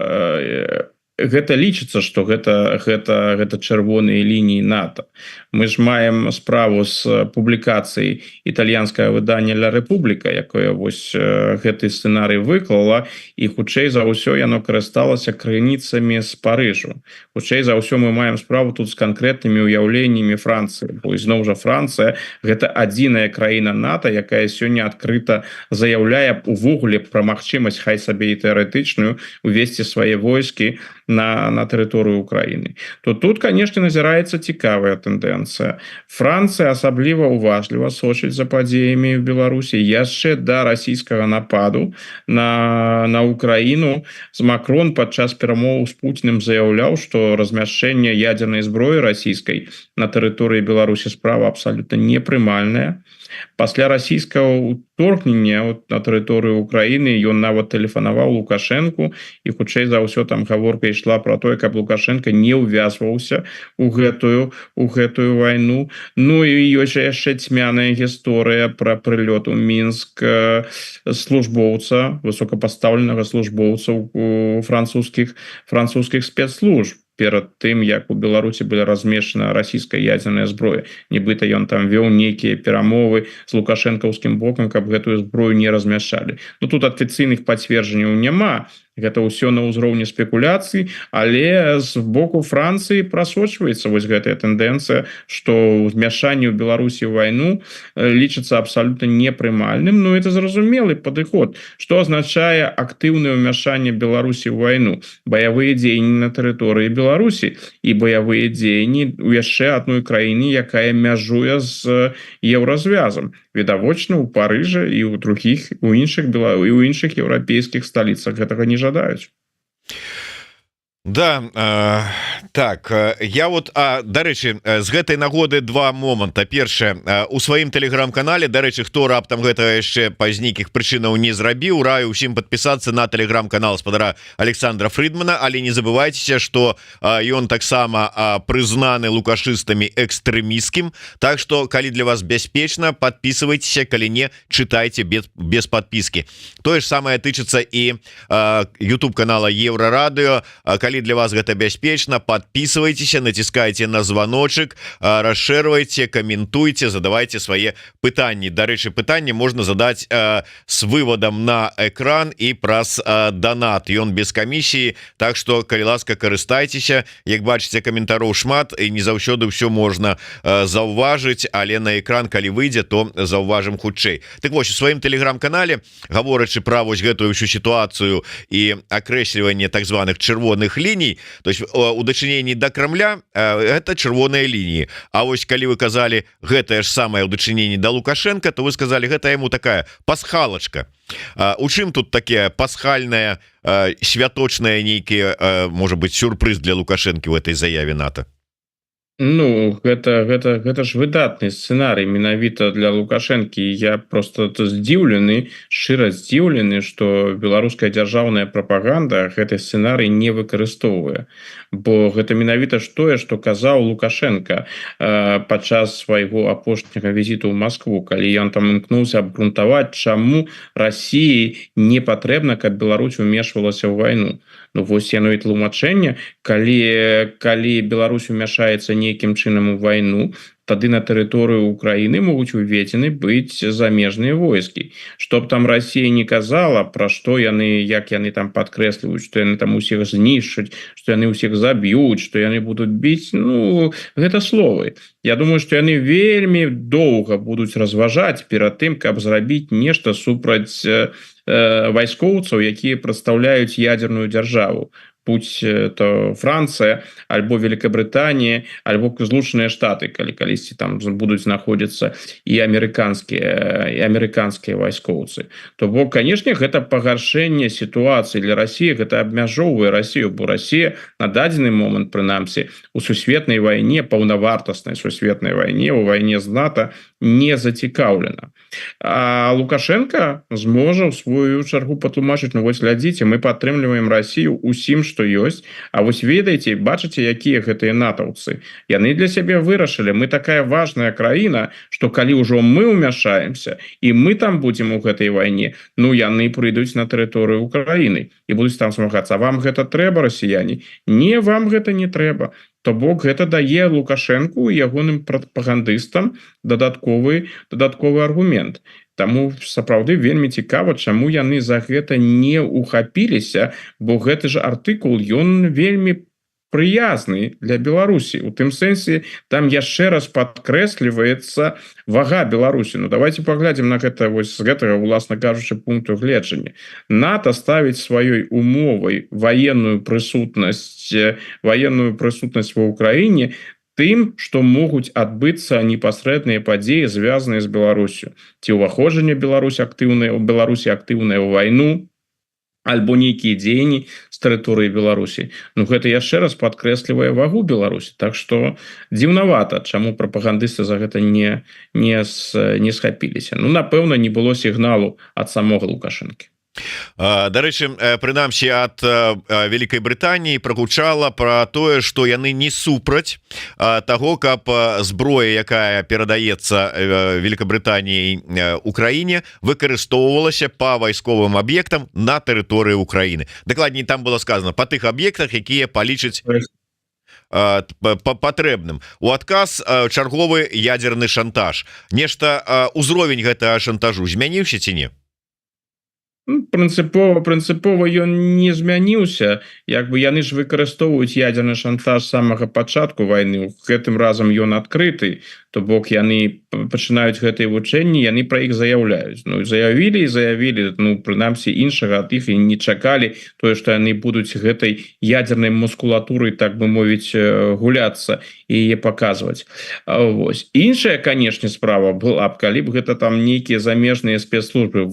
гэта лічыцца, што гэта чырвоныя лініі НАТО. Мы ж маем справу з публікацыяй італьянскага выдання «Ля Рэпубліка», якое вось гэты сцэнарый выклала, і хутчэй за ўсё яно карысталася крыніцамі з Парыжу. Хутчэй за ўсё мы маем справу тут з канкрэтнымі ўяўленнямі Францыі. Бо ізноў жа Францыя гэта адзіная краіна НАТО, якая сёння адкрыта заяўляе увогуле пра магчымасць, хай сабе і тэарэтычную, увесці свае войскі на тэрыторыю Украіны. То тут, канешне, назіраецца цікавая тэндэнцыя. Францыя асабліва уважліва сочыць за падзеямі ў Беларусі яшчэ да расійскага нападу на Украіну. Макрон падчас перамоў з Пуціним заяўляў, што размяшчэнне ядзернай зброі расійскай на тэрыторыі Беларусі справа абсалютна непрымальная. Пасля расійскага ўторгнення на тэрыторыю Украіны ён нават тэлефанаваў Лукашэнку, і хутчэй за ўсё там гаворка ішла пра тое, каб Лукашенко не ўвязваўся у гэтую вайну. Ну і ёсць яшчэ цьмяная гісторыя пра прылёт у Мінск службоўца, высокапастаўленага службоўца у французскіх спецслужб перад тым, як у Беларусі была размешчана расійская ядзерная зброя. Нібыта ён там вёў нейкія перамовы з лукашэнкаўскім бокам, каб гэтую зброю не размяшчалі. Ну тут афіцыйных пацверджанняў няма. Гэта ўсё на ўзроўні спекуляцый, але з боку Францыі прасочваецца вось гэтая тэндэнцыя, што ўзмяшанне ў Беларусі ў вайну лічыцца абсалютна непрымальным. Ну это зразумелы падыход, што азначае актыўнае ўмяшанне Беларусі ў вайну, баявыя дзеянні на тэрыторыі Беларусі і баявыя дзеянні ў яшчэ адной краіны, якая мяжуе з еўразвязам. Відавочна у Парыжа і у іншых еўрапейскіх сталіцах гэтага не жадаюць. Да, так, я вот, дарэчы, з гэтай нагоды два моманта. Першае, у сваім тэлеграм-канале, дарэчы, хто раптам гэта яшчэ па нейкіх прычынаў не зрабіў, раю ўсім падпісацца на тэлеграм-канал спадара Александра Фридмана, але не забывайцеся, што ён таксама прызнаны лукашыстамі экстрэміскім, так што калі для вас бяспечна, подписывайтеся, калі не, чытайце без подписки. Тое ж самае тычыцца і YouTube канала Еврорадыо. Калі для вас гэта бяспечна, подписывайтеся, націскайце на званочек, расшэрвайце, каментуйце, задавайце свае пытанні. Дарэчы, пытанне можна задаць с выводам на экран і праз донат, ён без камісіі, так што калі ласка, карыстайцеся. Як бачыце, каментароў шмат і не заўсёды ўсё можна заўважыць, але на экран калі выйдзе, то заўважым хутчэй. Так вось, у сваім тэлеграм-канале, гаворачы пра вось гэтую ўсю сітуацыю і акрэсліванне так званых чырвоных ліній, то есть у дачыненні да Крамля гэта чырвоныя лініі. А вось калі вы казалі гэтае ж самае ў дачыненні да Лукашенко, то вы сказалі, гэта яму такая пасхалачка. У чым тут такая пасхальная, святочная нейкія, можа быць, сюрпрыз для Лукашэнкі ў этой заяве НАТО? Ну, гэта ж выдатны сцэнарый менавіта для Лукашэнкі. Я просто здзіўлены, шчыра здзіўлены, што беларуская дзяржаўная прапаганда гэты сцэнарый не выкарыстоўвае. Бо гэта менавіта ж тое, што казаў Лукашенко падчас свайго апошняга візіту ў Маскву, калі ён там імкнуўся абгрунтаваць, чаму Расіі не патрэбна, каб Беларусь умешвалася ў вайну. Ну вось яно і тлумачэнне, калі Беларусь умяшаецца нейкім чынам у вайну, тады на тэрыторыю Украіны могуць уведзены быць замежныя войскі. Чтоб там Россия не казала, пра што яны, як яны там падкрэсліваюць, што яны там усіх знішчаць, што яны ўсіх заб'юць, што яны будуць біць, ну, гэта словы. Я думаю, што яны вельмі доўга будуць разважаць перад тым, каб зрабіць нешта супраць вайскоўцаў, якія прадстаўляюць ядерную дзяржаву. Будь то Франция, альбо Великобритания, альбо Злучаныя Штаты, калі калісьці там будуць знаходзіцца і амерыканскія вайскоўцы. То бок, канешне, гэта пагаршэнне сітуацыі для России, гэта абмяжоўвае Россию, бо Россия на дадзены момант, прынамсі, у сусветнай вайне, паўнавартаснай сусветнай вайне, у вайне з НАТО не зацікаўлена. А Лукашенко зможа ў сваю чаргу патлумачыць: ну вось глядзіце, мы падтрымліваем Россию усім, што ёсць. А вось ведаеце, бачыце, якія гэтыя натаўцы. Яны для сябе вырашылі: мы такая важная краіна, што калі ўжо мы ўмяшаемся і мы там будзем у гэтай вайне, ну яны прыйдуць на тэрыторыю Украіны і будуць там змагацца. Вам гэта трэба, расіяне? Не, вам гэта не трэба. То бок гэта дае Лукашенку і ягоным прапагандыстам дадатковы аргумент. Таму сапраўды вельмі цікава, чаму яны за гэта не ухапіліся, бо гэты ж артыкул, ён вельмі прыязны для Беларусі. У тым сэнсе, там яшчэ раз падкрэсліваецца вага Беларусі. Ну давайте паглядзім на гэта вось з гэтага, уласна кажучы, пункту гледжання. НАТО ставіць сваёй умовай ваенную прысутнасць ва ўкраіне тым, што могуць адбыцца непасрэдныя падзеі, звязаныя з Беларусю. Ці ўваходжанне Беларусі актыўнае ў вайну, альбо нейкія дзеянні з тэрыторыі Беларусі. Ну гэта яшчэ раз падкрэслівае вагу Беларусі. Так што дзіўнавата, чаму прапагандысты за гэта не схапіліся. Ну, напэўна, не было сігналу ад самога Лукашэнкі. Дарэчы, прынамсі ад Великай Брытаніі прагучала пра тое, што яны не супраць таго, каб зброя, якая перадаецца Великабрытаніяй Украіне, выкарыстоўвалася па вайсковым аб'ектам на тэрыторыі Украіны. Дакладней, там было сказано па тых аб'ектах, якія палічаць патрэбным. У адказ чарговы ядзерны шантаж. Нешта ўзровень гэтага шантажу змяніўся ці не? Прынцыпова ён не змяніўся. Як бы яны ж выкарыстоўваюць ядзерны шантаж з самага пачатку вайны. Гэтым разам ён адкрыты. То бок яны пачынаюць гэтыя вучэнні, яны пра іх заяўляюць. Ну заявілі, ну прынамсі іншага ад іх і не чакалі тое, што яны будуць гэтай ядзернай мускулатурай, так бы мовіць, гуляцца і яе паказваць. Вось. Іншая, канешне, справа была б, калі б гэта там нейкія замежныя спецслужбы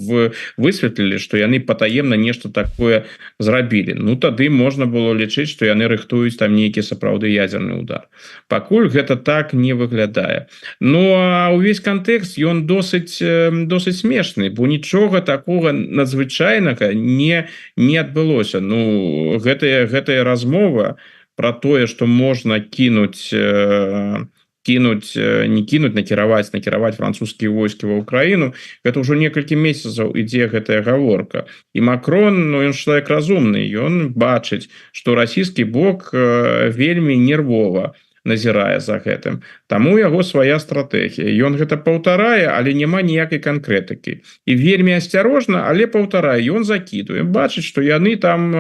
высветлілі, што яны патаемна нешта такое зрабілі. Ну тады можна было лічыць, што яны рыхтуюць там нейкі сапраўды ядзерны удар. Пакуль гэта так не выглядае. Ну а ўвесь кантэкст ён досыць смешны, бо нічога такога надзвычайнага не адбылося. Ну гэтая размова пра тое, што можна накіраваць французскія войскі ва Ўкраіну, гэта ўжо некалькі месяцаў ідзе гэтая гаворка. І Макрон, ну ён чалавек разумны, ён бачыць, што расійскі бок вельмі нервова назірае за гэтым. Таму яго свая стратэгія. Ён гэта паўтарае, але няма ніякай канкрэтыкі. І вельмі асцярожна, але паўтарае, ён закідуе. Бачыць, што яны там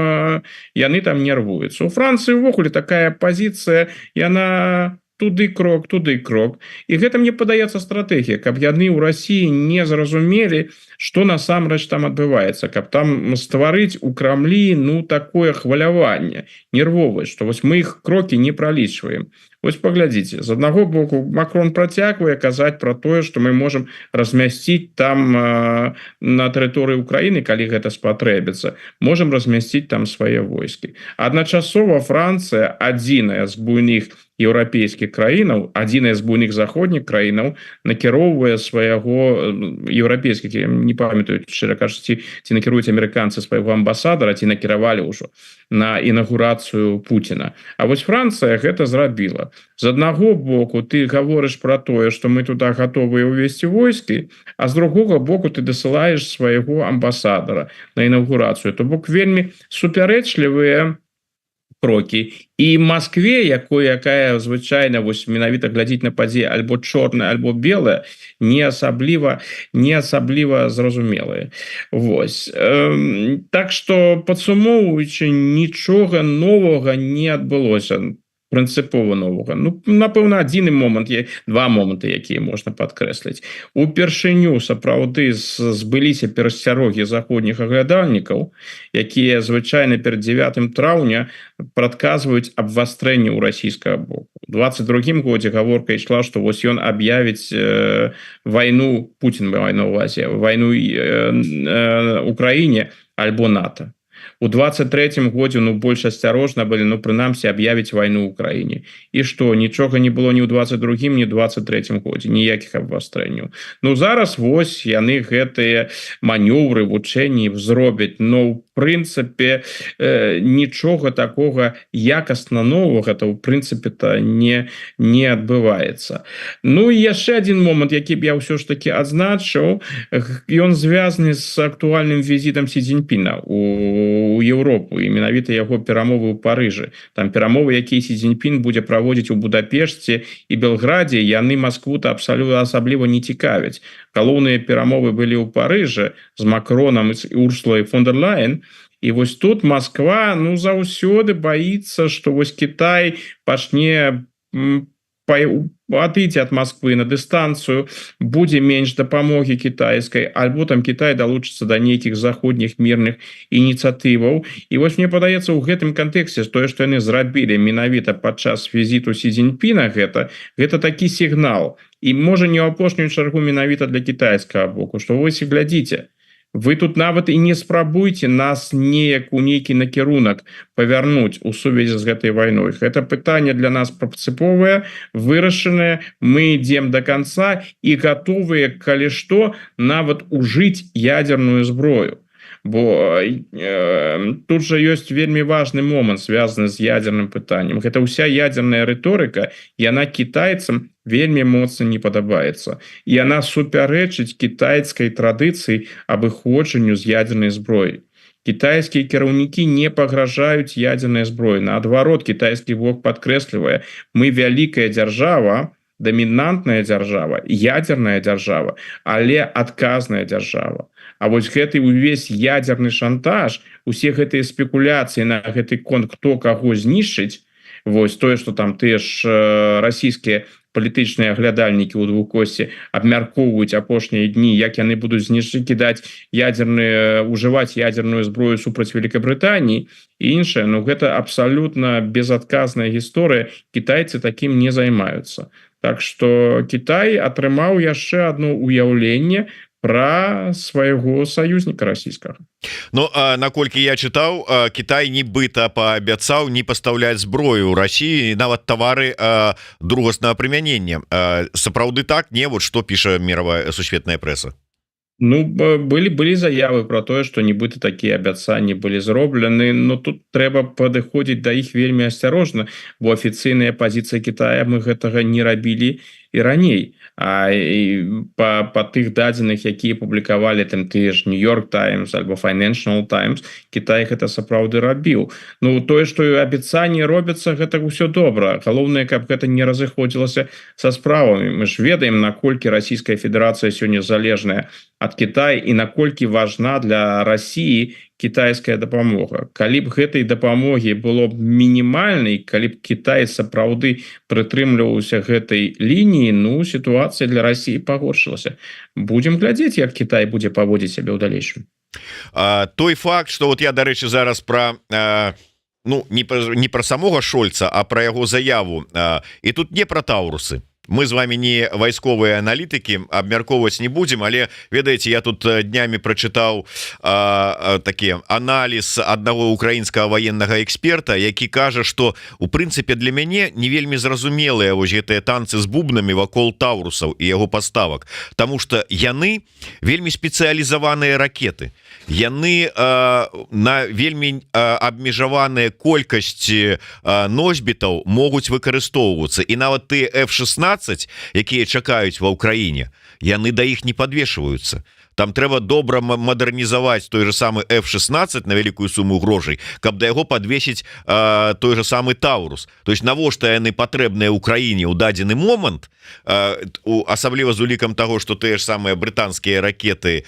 нервуюцца. У Францыі ўвогуле такая пазіцыя, яна туды крок. І гэта, мне падаецца, стратэгія, каб яны ў Расіі не зразумелі, што насамрэч там адбываецца, каб там стварыць у Крамлі, ну, такое хваляванне нервовае, што вось мы іх крокі не пралічваем. Вось паглядзіце, з аднаго боку Макрон працягвае казаць пра тое, што мы можам размясціць там на тэрыторыі Украіны, калі гэта спатрэбіцца, можам размясціць там свае войскі. Адначасова Францыя, адзіная з буйных еўрапейскіх краінаў, адзіная з буйных заходніх краінаў, накіроўвае свайго еўрапейскіх, я не памятаю, шчыра кажучы, ці накіруюць амерыканцы свайго амбасадара, ці накіравалі ўжо на інаўгурацыю Пуціна. А вось Францыя гэта зрабіла. З аднаго боку ты гаворыш пра тое, што мы туды гатовыя ўвесці войскі, а з другога боку ты дасылаеш свайго амбасадара на інаўгурацыю. То бок вельмі супярэчлівыя крокі і Москве якая звычайна вось менавіта глядзіць на падзеі альбо чорная альбо белая не асабліва зразумелыя. Вось так что падсумоўваючы нічога новага не адбылося прынцыпова новага. Ну напэўна адзіны момант два моманты якія можна падкрэсліць упершыню сапраўды збыліся перасцярогі заходніх аглядальнікаў якія звычайна перад 9 траўня прадказваюць абвастрэнне ў расійскага боку. У 22 годзе гаворка ішла што вось ён аб'явіць вайну Путін мае на ўвазе вайну Украіне альбо НАТО. У 23 годзе ну больш асцярожна былі ну прынамсі аб'явіць вайну Украіне і што нічога не было ні ў 22 ні 23 годзе ніякіх абвастрэнняў. Ну зараз вось яны гэтыя манёўры вучэнні зробяць но ў прынцыпе нічога такога якасна новага то ў прынцыпе-то не адбываецца. Ну і яшчэ адзін момант які б я ўсё ж таки адзначыў ён звязаны з актуальным візітам Сі Цзіньпіна у Европу і менавіта яго перамовы ў Парыжы. Там перамовы якія Сі Цзіньпін будзе праводзіць у Будапешце і Белградзе яны Маскву-то абсалютна асабліва не цікавяць. Галоўныя перамовы былі ў Парыжы з Макронам і Урсулай фон дер Ляйен. І вось тут Москва ну заўсёды боится что вось Китай пачне адыдзе ад Москвы на дыстанцыю будзе менш дапамогі кітайскай альбо там Китай далучыцца да нейкіх заходніх мірных ініцыятываў. І вось мне падаецца ў гэтым кантэксце тое што яны зрабілі менавіта падчас візіту Сі Цзіньпіна гэта такі сігнал і можа не ў апошнюю чаргу менавіта для кітайскага боку што вось і глядзіце вы тут нават і не спрабуйце нас неяк у нейкі накірунак павярнуць у сувязі з гэтай вайной. Гэта пытанне для нас прынцыповае вырашанае мы ідзем до конца і гатовыя калі што нават ужыць ядерную зброю. Бо тут жа ёсць вельмі важны момант звязаны з ядерным пытаннем. Гэта ўся ядерная рыторыка яна кітайцам вельмі моцна не падабаецца. І яна супярэчыць кітайскай традыцыі абыходжанню з ядернай зброі. Кітайскія кіраўнікі не пагражаюць ядернай зброі. Наадварот, кітайскі бок падкрэслівае, мы вялікая дзяржава, дамінантная дзяржава, ядерная дзяржава, але адказная дзяржава. А вось гэты увесь ядерны шантаж, усе гэтыя спекуляцыі на гэты конт, хто каго знішчыць, вось тое, што там тыя ж расійскія палітычныя аглядальнікі ў двукосці абмяркоўваюць апошнія дні, як яны будуць кідаць ужываць ядерную зброю супраць Великабрытаніі і іншае, ну гэта абсалютна безадказная гісторыя, кітайцы такім не займаюцца. Так што Кітай атрымаў яшчэ адно ўяўленне про свайго саюзніка расійскага. Ну наколькі я чытаў, Кітай нібыта паабяцаў не пастаўляць зброю ў Расіі нават тавары другаснага прымянення. Сапраўды так не вот што піша мировая сусветная прэса. Ну былі заявы про тое што нібыта такія абяцанні былі зроблены, но тут трэба падыходзіць да іх вельмі асцярожна, бо афіцыйная пазіцыя Китая мы гэтага не рабілі і раней. А па тых дадзеных якія публікавалі там тыя ж New-York Times альбо Financial Times Китай гэта сапраўды рабіў. Ну тое што абяцанні робяцца гэта ўсё добра, галоўнае каб гэта не разыходзілася са справамі. Мы ж ведаем наколькі Расійская Федэрацыя сёння залежная ад Китая і наколькі важна для Расіі кітайская дапамога. Калі б гэтай дапамогі было б мінімальнай, калі б Кітай сапраўды прытрымліваўся гэтай лініі, ну сітуацыя для Расіі пагоршылася. Будзем глядзець, як Кітай будзе паводзіць сябе ў далейшым. Той факт, што вот я, дарэчы, зараз пра ну не пра самога Шольца, а пра яго заяву. І тут не пра таўрусы. Мы з вами не вайсковыя аналітыкі, абмяркоўваць не будзем, але ведаеце, я тут днямі прачытаў такі аналіз аднаго украінскага ваеннага эксперта, які кажа, што у прынцыпе для мяне не вельмі зразумелыя вось гэтыя танцы з бубнамі вакол таўрусаў і яго паставак, таму што яны вельмі спецыялізаваныя ракеты. Яны на вельмі абмежаваныя колькасці носьбітаў могуць выкарыстоўвацца, і нават тыя F-16, якія чакаюць ва ўкраіне, яны да іх не падвешваюцца. там трэба добра мадэрнізаваць той же самы F-16 на вялікую суму грошай, каб да яго подвесіць той же самы Таурус. То есть навошта яны патрэбныя Украіне ў дадзены момант, асабліва з улікам того, что тыя ж самыя брытанскія ракеты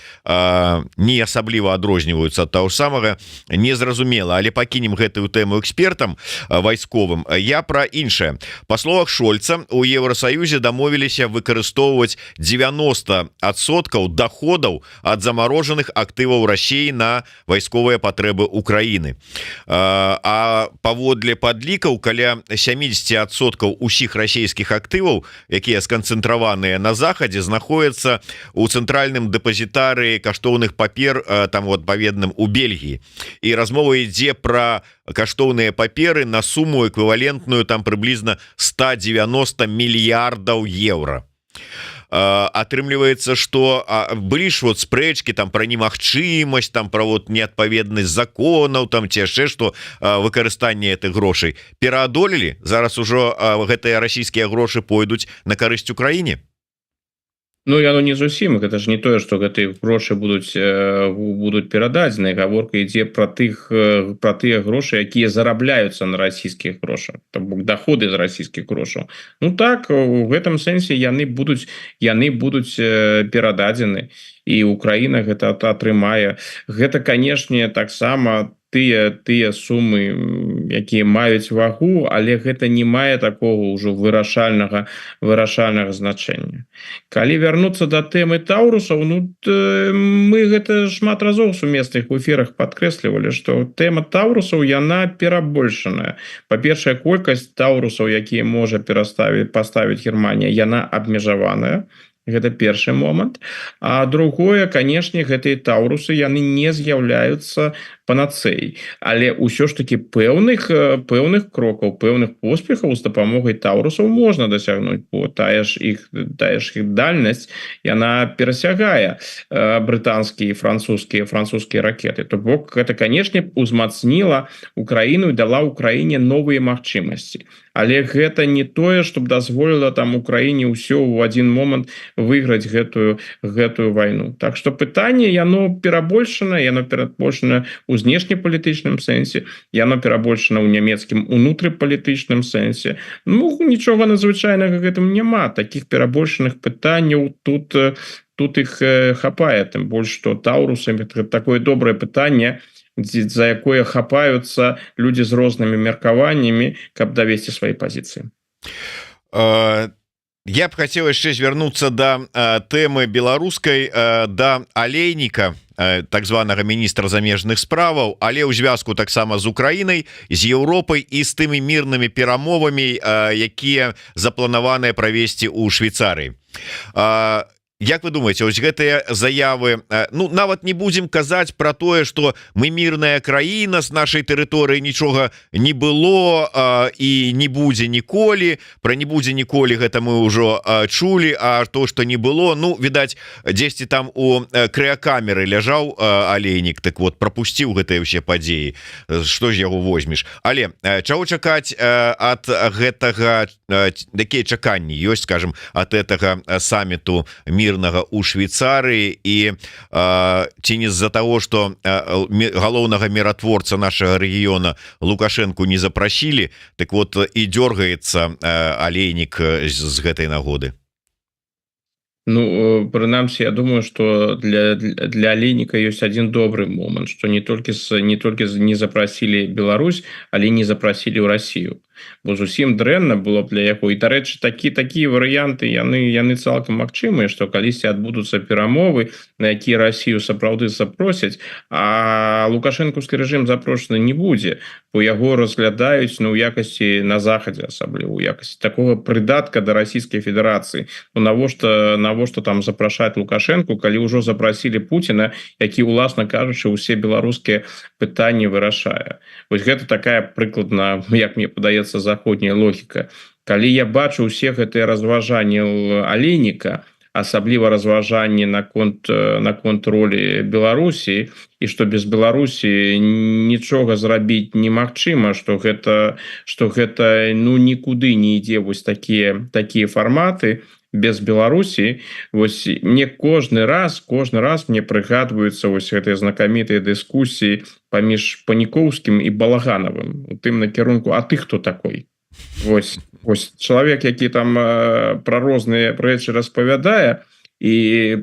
не асабліва адрозніваюцца ад того ж самага, незразумела. Але пакінем гэтую тэму экспертам вайсковым. Я пра іншае. Па словах Шольца, у Еўрасаюзе дамовіліся выкарыстоўваць 90% доходаў ад замарожаных актываў Расіі на вайсковыя патрэбы Украіны. А паводле падлікаў, каля 70% усіх расійскіх актываў, якія сканцэнтраваныя на захадзе, знаходзяцца у цэнтральным дэпазітарыі каштоўных папер там у адпаведным у Бельгіі. І размова ідзе пра каштоўныя паперы на суму эквівалентную там прыблізна 190 мільярдаў еўра. Атрымліваецца, што былі ж вот спрэчкі там пра немагчымасць, там пра вот неадпаведнасць законаў, там ці яшчэ што выкарыстанне гэтых грошай пераадолелі. Зараз ужо гэтыя расійскія грошы пойдуць на карысць Украіне. Ну, яно не зусім, гэта ж не тое, што гэтыя грошы будуць перададзены. Гаворка ідзе пра тыя грошы, якія зарабляюцца на расійскіх грошах, то бок доходы з расійскіх грошаў. Ну так, у гэтым сэнсе яны будуць перададзены, і Украіна гэта атрымае. Гэта, канешне, таксама тыя сумы, якія маюць вагу, але гэта не мае такого ўжо вырашальнага значэння. Калі вярнуцца да тэмы Таурусаў, ну мы гэта шмат разоў сумесных в эфірах падкрэслівалі, што тэма Таурусаў яна перабольшаная. Па-першае, колькасць Таурусаў, якія можа паставіць Германія, яна абмежаваная. Гэта першы момант. А другое, канешне, гэтыя Таурусы яны не з'яўляюцца панацэяй, але ўсё ж таки пэўных крокаў, пэўных поспехаў з дапамогай Таурусаў можна дасягнуць, бо тая ж іх дальнасць яна перасягае брытанскія і французскія ракеты. То бок гэта, канешне, узмацніла Украіну і дала Украіне новыя магчымасці. Але гэта не тое, што дазволіла там Украіне ўсё ў адзін момант выйграць гэтую вайну. Так што пытанне яно перабольшана ў знешнепалітычным сэнсе, яно перабольшана ў нямецкім унутрыпалітычным сэнсе. Ну, нічога надзвычайнага гэтым няма. Такіх перабольшаных пытанняў тут іх хапае, тым больш што Таурусы гэта такое добрае пытанне, за якое хапаюцца людзі з рознымі меркаваннямі, каб давесці свае пазіцыі. Я б хацеў яшчэ звярнуцца да тэмы беларускай, да Алейніка, так званага міністра замежных справаў, але ў звязку таксама з Украінай, з Еўропай і з тымі мірнымі перамовамі, якія запланаваныя правесці ў Швейцарыі. Як вы думаете, ось гэтыя заявы, ну нават не будзем казаць пра тое, што мы мірная краіна, з нашай тэрыторыі нічога не было і не будзе ніколі, пра не будзе ніколі гэта мы ўжо чулі, а то, што не было, ну відаць, дзесьці там у крыякамеры ляжаў Алейнік, так вот прапусціў гэтыя ўсе падзеі, што ж яго возьмеш. Але чаго чакаць ад гэтага, якія чаканні ёсць, скажем, ад гэтага саміту мірнага у Швейцарыі, і ці не з-за того, што галоўнага міратворца нашага рэгіёна Лукашэнку не запрасілі, так вот і дёргаецца Алейнік з гэтай нагоды. Ну, прынамсі, я думаю, што для Алейніка ёсць адзін добры момант, што не толькі не запрасілі Беларусь, але не запрасілі ў Расію. Бо зусім дрэнна было б для яго. І, дарэчы, такія варыянты яны цалкам магчымыя, што калісьці адбудуцца перамовы, на якія Расію сапраўды запросяць, а лукашэнкаўскі рэжым запрошаны не будзе, бо яго разглядаюць у якасці на захадзе, асабліва у якасці такога прыдатка да Расійскай Федэрацыі. Ну навошта там запрашаць Лукашэнку, калі ўжо запрасілі Пуціна, які, уласна кажучы, усе беларускія пытанні вырашае. Вось гэта такая прыкладна, як мне падаецца, заходняя логіка. Калі я бачу ўсе гэтыя разважанні Алейніка, асабліва разважанні наконт ролі Беларусі, і што без Беларусі нічога зрабіць немагчыма, што гэта ну нікуды не ідзе вось такія фарматы, без Беларусі. Вось мне кожны раз мне прыгадваюцца вось гэтыя знакамітыя дыскусіі паміж Панікоўскім і Балаганавым у тым накірунку, а ты хто такой? Вось чалавек, які там пра розныя рэчы распавядае і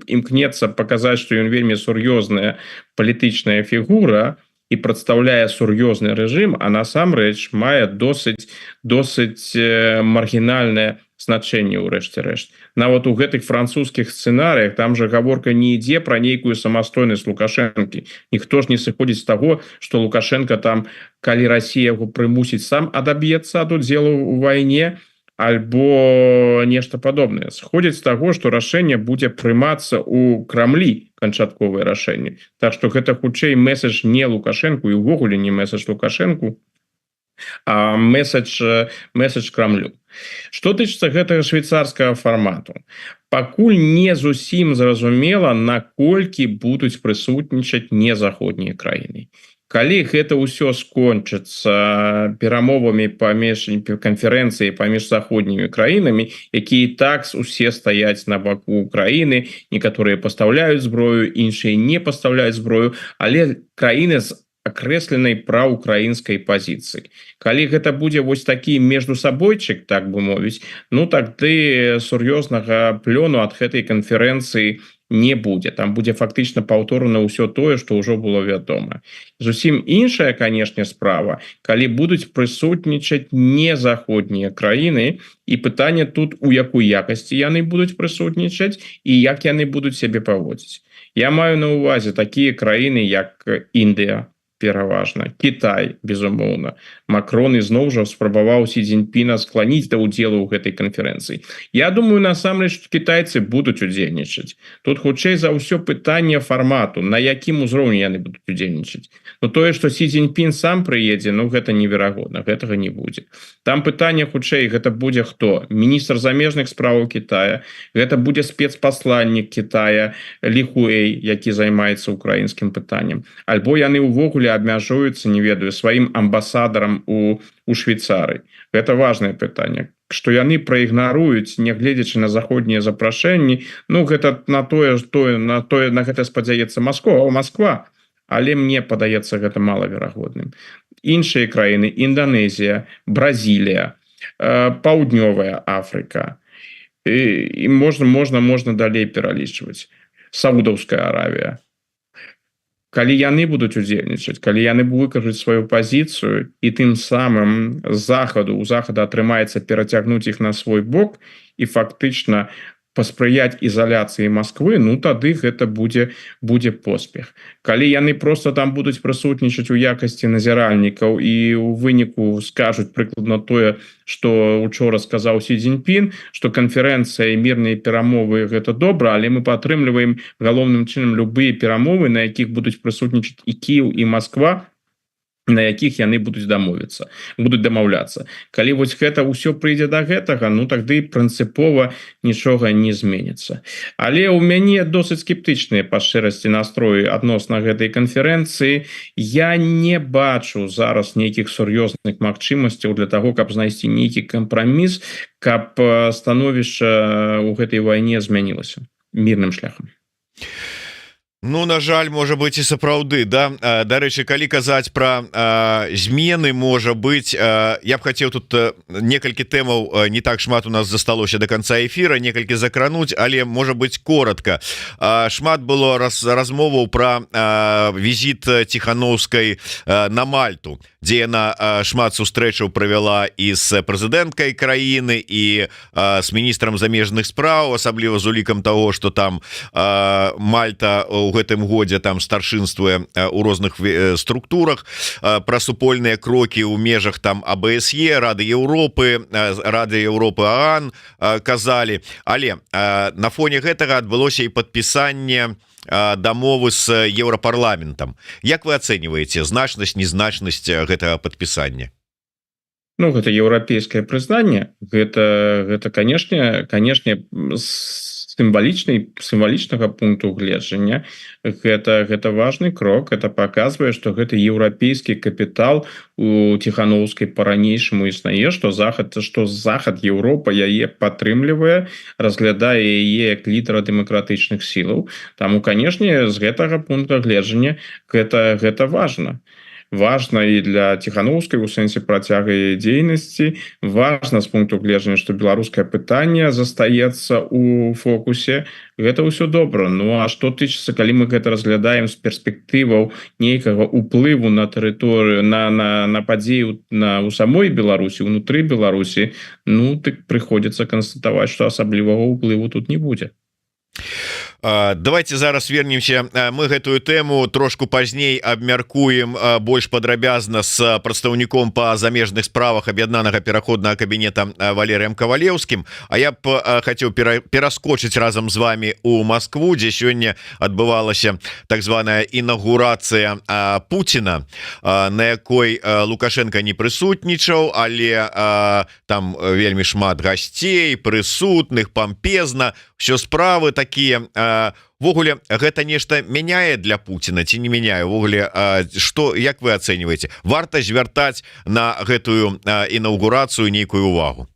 імкнецца паказаць, што ён вельмі сур'ёзная палітычная фігура і прадстаўляе сур'ёзны рэжым, а насамрэч мае досыць маргінальнае значэнне ў рэшце рэшт. Нават у гэтых французскіх сцэнарыях там жа гаворка не ідзе пра нейкую самастойнасць Лукашэнкі. Ніхто ж не сыходзіць з таго, што Лукашенко там, калі Расія яго прымусіць, сам адаб'ецца ад удзелу ў вайне альбо нешта падобнае. Сходзіць з таго, што рашэнне будзе прымацца ў Крамлі, канчатковае рашэнне. Так што гэта хутчэй месседж не Лукашенку і ўвогуле не месседж Лукашенку, а месседж Крамлю. Што тычыцца гэтага швейцарскага фармату, пакуль не зусім зразумела, наколькі будуць прысутнічаць незаходнія краіны. Калі гэта ўсё скончыцца перамовамі паміж канферэнцыяй паміж заходнімі краінамі, якія так усе стаяць на баку Украіны, некаторыя пастаўляюць зброю, іншыя не пастаўляюць зброю, але краіны з акрэсленай праўукраінскай пазіцыі. Калі гэта будзе вось такі междусабойчык, так бы мовіць, ну тады сур'ёзнага плёну ад гэтай канферэнцыі не будзе. Там будзе фактычна паўторана ўсё тое, што ўжо было вядома. Зусім іншая, канешне, справа, калі будуць прысутнічаць незаходнія краіны, і пытанне тут, у якой якасці яны будуць прысутнічаць і як яны будуць сябе паводзіць. Я маю на ўвазе такія краіны, як Індыя, пераважна, Кітай, безумоўна. Макрон ізноў жа спрабаваў Сі Цзіньпіна скланіць да ўдзелу ў гэтай канферэнцыі. Я думаю, насамрэч, кітайцы будуць удзельнічаць. Тут хутчэй за ўсё пытанне фармату, на якім узроўні яны будуць удзельнічаць. Ну тое, што Сі Цзіньпін сам прыедзе, ну гэта неверагодна, гэтага не будзе. Там пытанне хутчэй, гэта будзе хто? Міністр замежных справаў Кітая, гэта будзе спецпасланнік Кітая Лі Хуэй, які займаецца украінскім пытаннем. Альбо яны ўвогуле абмяжуюцца, не ведаю, сваім амбасадарам у Швейцарыі. Гэта важнае пытанне. Што яны праігнаруюць, нягледзячы на заходнія запрашэнні, ну гэта на гэта спадзяецца Москва, але мне падаецца гэта малаверагодным. Іншыя краіны, Інданезія, Бразілія, Паўднёвая Афрыка, і можна далей пералічваць. Саудаўская Аравія. Калі яны будуць удзельнічаць, калі яны выкажуць сваю пазіцыю і тым самым у захаду атрымаецца перацягнуць іх на свой бок і фактычна паспрыяць ізаляцыі Масквы, ну тады гэта будзе поспех. Калі яны просто там будуць прысутнічаць у якасці назіральнікаў і ў выніку скажуць прыкладна тое, што учора сказаў Сі Цзіньпін, што канферэнцыя і мірныя перамовы гэта добра, але мы падтрымліваем галоўным чынам любыя перамовы, на якіх будуць прысутнічаць і Кіеў, і Масква, на якіх яны будуць дамаўляцца. Калі вось гэта ўсё прыйдзе да гэтага, ну тады прынцыпова нічога не зменіцца. Але ў мяне досыць скептычныя па шчырасці настроі адносна гэтай канферэнцыі. Я не бачу зараз нейкіх сур'ёзных магчымасцяў для таго, каб знайсці нейкі кампраміс, каб становішча ў гэтай вайне змянілася мірным шляхам. Ну, на жаль, можа быць і сапраўды, да? Дарэчы, калі казаць пра змены, можа быць, я б хацеў тут некалькі тэмаў, не так шмат у нас засталося до конца эфира, некалькі закрануць, але можа быць коротко. Шмат было размоваў пра візіт Ціхановскай на Мальту, дзе яна шмат сустрэчаў правяла і з прэзідэнткай краіны, і з міністрам замежных спраў, асабліва з улікам таго, што там Мальта у гэтым годзе там старшынствуе у розных структурах, пра супольныя крокі ў межах там АБСЕ, Рады Еўропы, ААН казалі. Але на фоне гэтага адбылося і падпісанне дамовы з Еўрапарламентам. Як вы ацэньваеце значнасць, незначнасць гэтага падпісання? Ну, гэта еўрапейскае прызнанне, гэта канешне, сімвалічнага пункту гледжання гэта важный крок. Это показвае, что гэта еўрапейскі капітал у Ціхановскай по-ранейшаму існуе, что захад Еўропа яе падтрымлівае, разглядае яе як лідера дэмакратычных сілаў. Таму, канешне, з гэтага пункта гледжання гэта важно і для Ціхановскай у сэнсе працяга яе дзейнасці, важно з пункту гледжання, што беларускае пытанне застаецца у фокусе. Гэта ўсё добра. Ну а што тычыцца, калі мы гэта разглядаем з перспектываў нейкага уплыву на тэрыторыю на падзею у самой Беларусі, унутры Беларусі, ну так прыходзіцца канстатаваць, што асаблівага ўплыву тут не будзе. Давайте зараз вернемся, мы гэтую тэму трошку пазней абмяркуем больш падрабязна з прадстаўніком па замежных справах аб'яднанага пераходнага кабінета Валерыем Кавалеўскім. А я б хацеў пераскочыць разам з вами у Москву, дзе сёння адбывалася так званая інаўгурацыя Пуціна, на якой Лукашенко не прысутнічаў, але там вельмі шмат гасцей, прысутных, пампезна, все справы такія. Ввогуле гэта нешта мяняе для Пуціна ці не мяняе? Ввогуле, што, як вы ацэньваеце, варта звяртаць на гэтую інаўгурацыю нейкую увагу?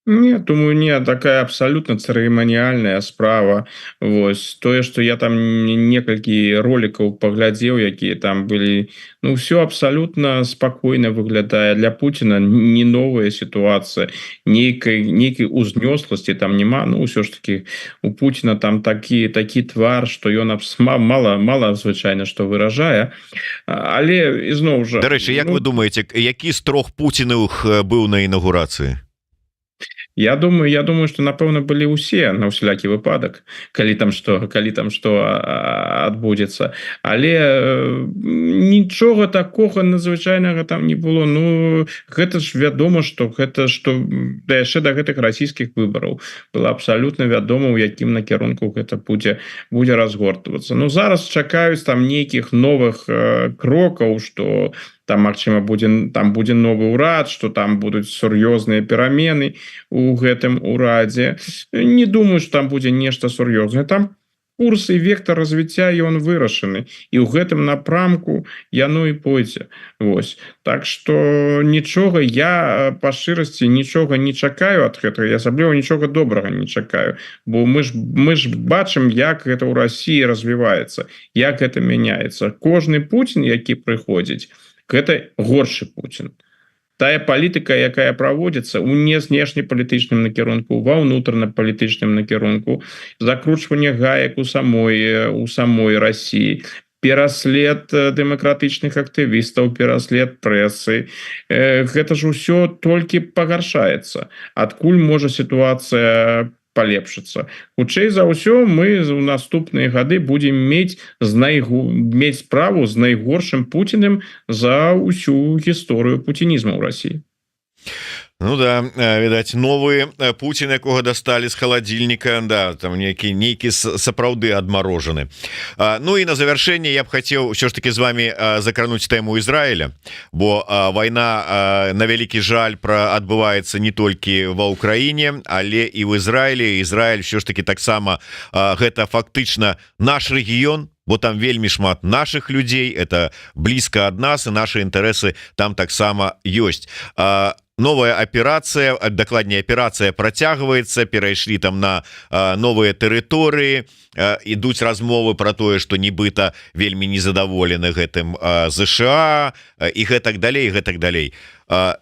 Не, думаю, не, такая абсолютно церемониальная справа. Вось тое, что я там некалькі роликаў паглядзеў, якія там былі, ну все абсолютно спокойно выглядае. Для Путина не новая ситуация, нейкай узнёсласці там няма. Ну все ж таки у Путина там такі твар, что ён мало звычайно что выражае. Але ізноў жа, дарэчы, як вы думаете, які з трох Пуцінавых быў на інаўгурацыі? Я думаю, что напэўна былі ўсе на ўсялякі выпадак, калі там што адбудзецца. Але нічога такога надзвычайнага там не было. Ну гэта ж вядома, што яшчэ да гэтых расійскіх выбараў было абсалютна вядома, у якім накірунку гэта будзе разгортвацца. Ну зараз чакаюць там нейкіх новых крокаў, што там, магчыма, будзе новы ўрад, што там будуць сур'ёзныя перамены у гэтым урадзе. Не думаю, што там будзе нешта сур'ёзнае. Там курс і вектор развіцця ён вырашаны, і ў гэтым напрамку яно і пойдзе. Вось. Так што нічога, я па шчырасці нічога не чакаю ад гэтага, я асабліва нічога добрага не чакаю, бо мы ж бачым, як гэта ў Расіі развіваецца, як гэта мяняецца. Кожны Пуцін, які прыходзіць, гэта горшы Пуцін. Тая палітыка, якая праводзіцца у знешнепалітычным накірунку, ва ўнутранапалітычным накірунку, закручванне гаек у самой Расіі, пераслед дэмакратычных актывістаў, пераслед прэсы. Гэта ж усё толькі пагаршаецца. Адкуль можа сітуацыя палепшыцца? Хутчэй за ўсё мы у наступныя гады будзем мець справу з найгоршым Пуціним за ўсю гісторыю пуцінізму ў Расіі. Ну да, відаць, новы Пуцін, якога дасталі з халадзільніка, да, там нейкі сапраўды адмарожаны. Ну і на завяршэнне я б хацеў ўсё ж таки з вами закрануць тэму Ізраіля, бо вайна, на вялікі жаль, адбываецца не толькі ва ўкраіне, але і ў Ізраілі. Ізраіль ўсё ж таки таксама гэта фактычна наш рэгіён, бо там вельмі шмат наших людзей, это блізка ад нас, і нашы інтарэсы там таксама ёсць. Новая аперацыя, дакладней аперацыя працягваецца, перайшлі там на новыя тэрыторыі, ідуць размовы пра тое, што нібыта вельмі незадаволены гэтым ЗША і гэтак далей.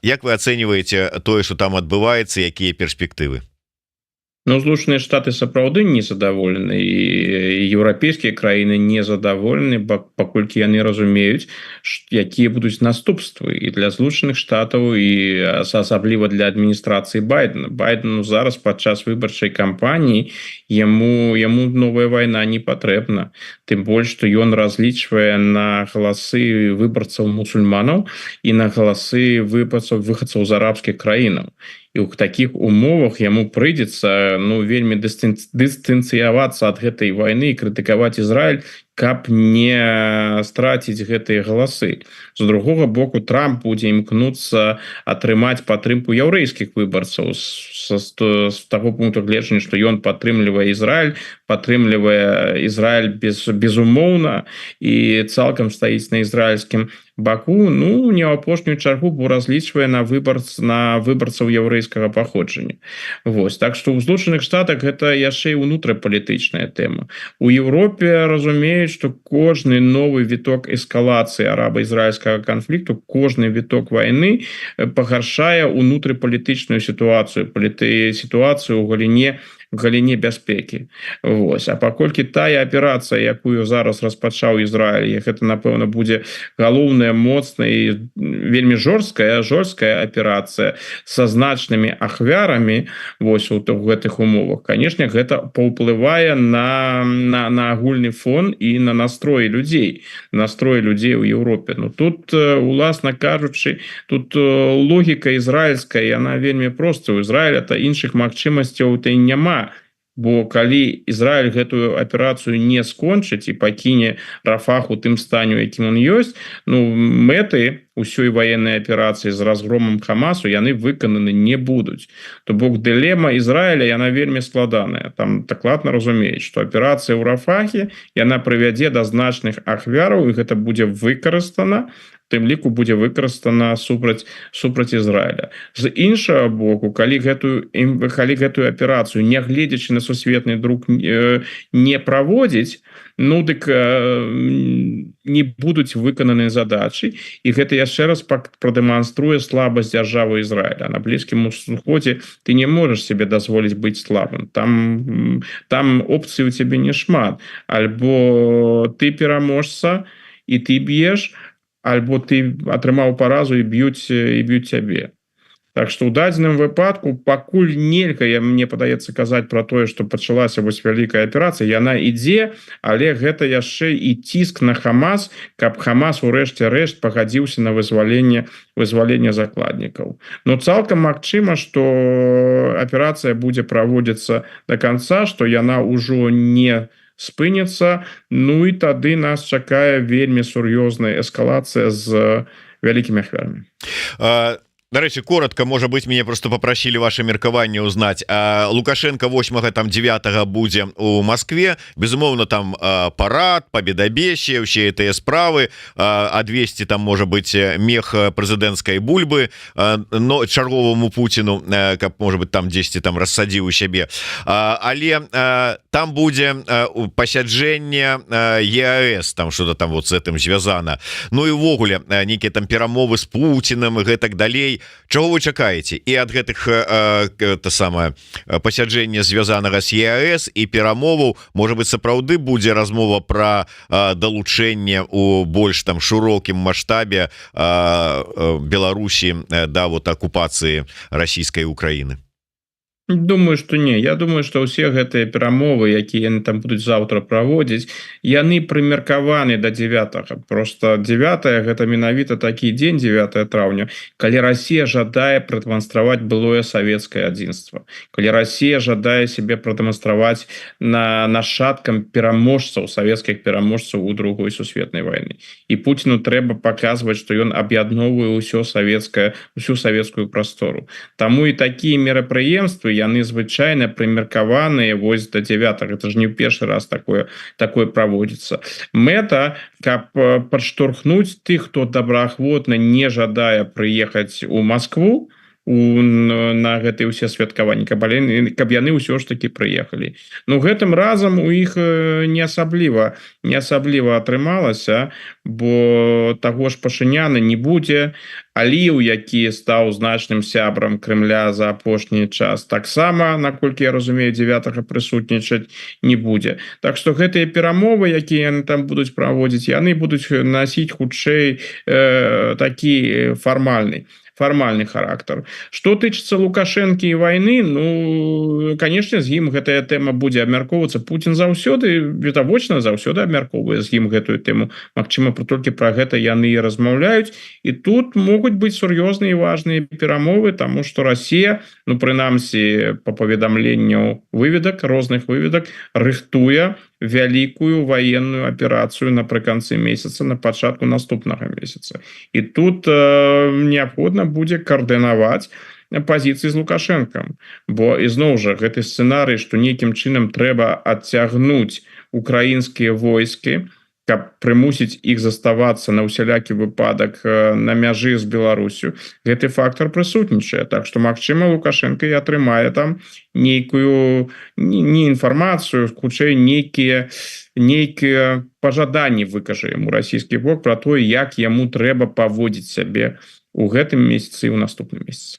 Як вы ацэньваеце тое, што там адбываецца, якія перспектывы? Ну, Злучаныя Штаты сапраўды незадаволены, і еўрапейскія краіны незадаволены, паколькі яны разумеюць, якія будуць наступствы і для Злучаных Штатаў, і асабліва для адміністрацыі Байдена. Байдену зараз падчас выбарчай кампаніі яму новая вайна не патрэбна. Тым больш, што ён разлічвае на галасы выбарцаў мусульманаў і на галасы выхадцаў з арабскіх краінаў. І ў такіх умовах яму прыйдзецца вельмі дыстанцыявацца ад гэтай вайны і крытыкаваць Ізраіль каб не страціць гэтыя галасы. З другога боку, Трамп будзе імкнуцца атрымаць падтрымку яўрэйскіх выбарцаў з таго пункту гледжання, што ён падтрымлівае Ізраіль, падтрымлівае Ізраіль безумоўна і цалкам стаіць на ізраільскім баку, ну не ў апошнюю чаргу, бо разлічвае на выбарцаў яўрэйскага паходжання. Вось, так што ў Злучаных Штатах гэта яшчэ і унутрапалітычная тэма. У Еўропе разумеюць, што кожны новы віток эскалацыі араба-ізраільскага канфлікту, кожны віток вайны пагаршае унутрапалітычную сітуацыю, сітуацыю ў галіне бяспекі. Вось. А паколькі тая аперацыя, якую зараз распачаў Ізраіль, гэта, напэўна, будзе галоўная, моцная і вельмі жорсткая аперацыя са значнымі ахвярамі, вось у гэтых умовах, канешне, гэта паўплывае на агульны фон і на настроі людзей у Еўропе. Ну, тут, уласна кажучы, тут логіка ізраільская, яна вельмі проста. У Ізраіля іншых магчымасцяў-то і няма. Бо калі Ізраіль гэтую аперацыю не скончыць і пакіне Рафах у тым стане, у якім он ёсць, ну, мэты ўсёй ваеннай аперацыі з разгромам Хамасу яны выкананы не будуць. То бок дылема Ізраіля, яна вельмі складаная. Там дакладна разумеюць, што аперацыя ў Рафахе, яна прывядзе да значных ахвяраў, і гэта будзе выкарыстана, тым ліку будзе выкарыстана супраць Ізраіля. З іншага боку, калі гэтую аперацыю, нягледзячы на сусветны друк, не праводзіць, ну дык не будуць выкананы задачы, і гэта яшчэ раз прадэманструе слабасць дзяржавы Ізраіля. На Блізкім Усходзе ты не можаш себе дазволіць быць слабым. Там опцый у цябе не шмат. Альбо ты пераможца і ты б'еш, альбо ты атрымаў паразу і б'юць цябе. Так што ў дадзеным выпадку пакуль нельга, мне падаецца, казаць пра тое, што пачалася вось вялікая аперацыя, яна ідзе, але гэта яшчэ і ціск на Хамас, каб Хамас у рэшце рэшт пагадзіўся на вызваленне закладнікаў. Но цалкам магчыма, што аперацыя будзе праводзіцца да канца, што яна ўжо не спыніцца, ну і тады нас чакае вельмі сур'ёзная эскалацыя з вялікімі ахвярамі. Дарэчы, коротко, можа быть, мяне просто попросили ваше меркаванне узнать. Лукашенко 8 там 9 будзе у Москве, безумоўно, там парад, победобесие, все этыя справы, а 200 там можа быть мех прэзідэнцкай бульбы, но чарговаму Путину, каб, можа быть, там 10 там рассадзіў у сябе, але там будзе пасяджэнне ЕАЭС, там что-то там вот с этим звязана, ну і ўвогуле нейкія там перамовы з Путиным і гэтак далей. Чего вы чакаеце і ад гэтых пасяджэння звязанага з ЕАЭС і перамоваў, можа быть, сапраўды будзе размова пра далучэнне у больш там шырокім маштабе Беларусі да вот акупацыі расійскай Украіны? Думаю, што не. Я думаю, што ўсе гэтыя перамовы, якія яны там будуць заўтра праводзіць, яны прымеркаваны да 9. Просто 9 гэта менавіта такі дзень, 9 траўня, калі Расія жадае прадэманстраваць былое савецкае адзінства. Калі Расія жадае себе прадэманстраваць нашчадкам пераможцаў, савецкіх пераможцаў у Другой сусветнай вайны. І Пуціну трэба паказваць, што ён аб'ядноўвае усю савецкую прастору. Таму і такія мерапрыемствы яны звычайна прымеркаваныя вось да 9. Это ж не ў першы раз такое праводзіцца. Мэта, каб падштурхнуць тых, хто добраахвотна не жадае прыехаць у Москву на гэтыя ўсе святкаванні, каб яны ўсё ж таки прыехалі. Ну, гэтым разам у іх не асабліва атрымалася, бо таго ж Пашыняна не будзе, Аліў, які стаў значным сябрам Крымля за апошні час, таксама, наколькі я разумею, 9 прысутнічаць не будзе. Так што гэтыя перамовы, якія яны там будуць праводзіць, яны будуць насіць хутчэй такі фармальны характар. Што тычыцца Лукашэнкі і вайны, ну, канешне, з ім гэтая тэма будзе абмяркоўвацца. Путін відавочна заўсёды абмяркоўвае з ім гэтую тэму. Магчыма, толькі пра гэта яны і размаўляюць. І тут могуць быць сур'ёзныя і важныя перамовы, таму што Расія, ну, прынамсі, па паведамленню розных выведак, рыхтуе вялікую военную аперацыю напрыканцы месяца, на пачатку наступнага месяца. І тут неабходна будзе каардынаваць пазіцыі з Лукашэнкам, бо ізноў жа гэты сцэнарый, што нейкім чынам трэба адцягнуць украінскія войскі, каб прымусіць іх заставацца на ўсялякі выпадак на мяжы з Беларусю, гэты фактор прысутнічае. Так што магчыма Лукашенко і атрымае там нейкую не інфармацыю, хутчэй нейкія пажаданні выкажа яму расійскі бок пра тое, як яму трэба паводзіць сябе у гэтым месяцы і ў наступным месяцы.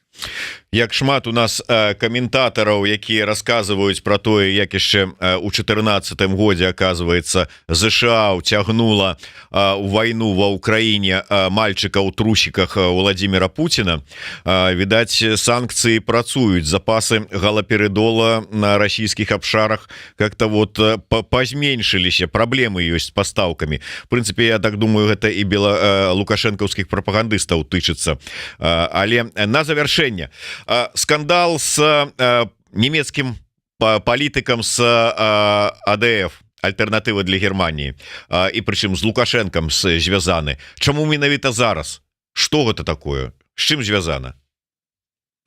Як шмат у нас каментатараў, якія расказваюць про тое, як яшчэ у 2014 годзе, оказывается, ЗША уцягнула у вайну ва Украіне мальчыка ў трусіках Владимира Путина, відаць, санкцыі працуюць, запасы галаперидола на расійскіх абшарах как-то вот пазменшыліся, праблемы ёсць з пастаўкамі. В прынцыпе, я так думаю, гэта і лукашэнкаўскіх прапагандыстаў тычыцца. Але на завяршэнне скандал с немецким политиком с АДФ, альтернатива для Германии, и причем с Лукашенком звязаны. Чему менавіта зараз? Что это такое? С чым звязана?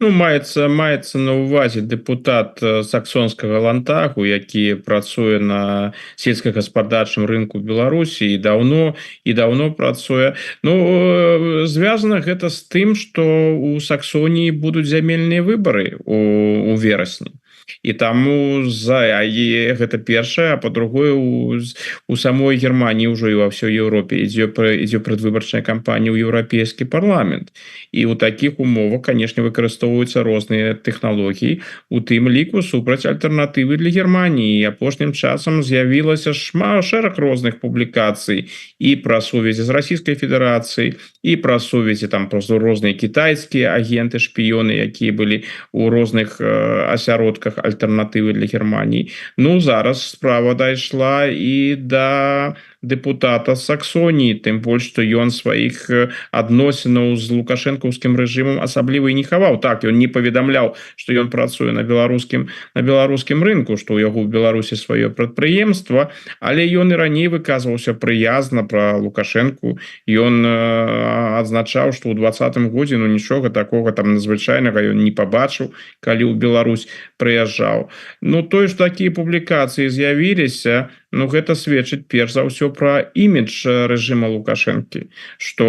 Ну, маецца на ўвазе дэпутат саксонскага лантагу, які працуе на сельскагаспадарчым рынку Беларусі і даўно працуе. Ну, звязана гэта з тым, што у Саксоніі будуць зямельныя выбары у верасні. І таму гэта першае, а па-другое, у самой Германії ўжо і ва ўсёй Еўропе ідзе прадвыбарчая кампанія ў еўрапейскі парламент. І ў такіх умовах, канешне, выкарыстоўваюцца розныя тэхналогіі, у тым ліку супраць альтэрнатывы для Германії. І апошнім часам з'явілася шэраг розных публікацый і пра сувязі з Расійскай Федэрацыяй, і пра сувязі там просто розныя кітайскія агенты, шпіёны, якія былі ў розных асяродках альтэрнатывы для Германії. Ну, зараз справа дайшла і да дэпутата з Саксоніі, тым больш, што ён сваіх адносінаў з лукашэнкаўскім рэжымам асабліва і не хаваў. Так, ён не паведамляў, што ён працуе на беларускім рынку, што ў яго ў Беларусі сваё прадпрыемства, але ён і раней выказваўся прыязна пра Лукашэнку. Ён адзначаў, што ў 2020 годзе нічога такога там надзвычайнага ён не пабачыў, калі ў Беларусь прыязджаў. Ну, тое, што такія публікацыі з'явіліся, ну, гэта сведчыць перш за ўсё пра імідж рэжыма Лукашэнкі, што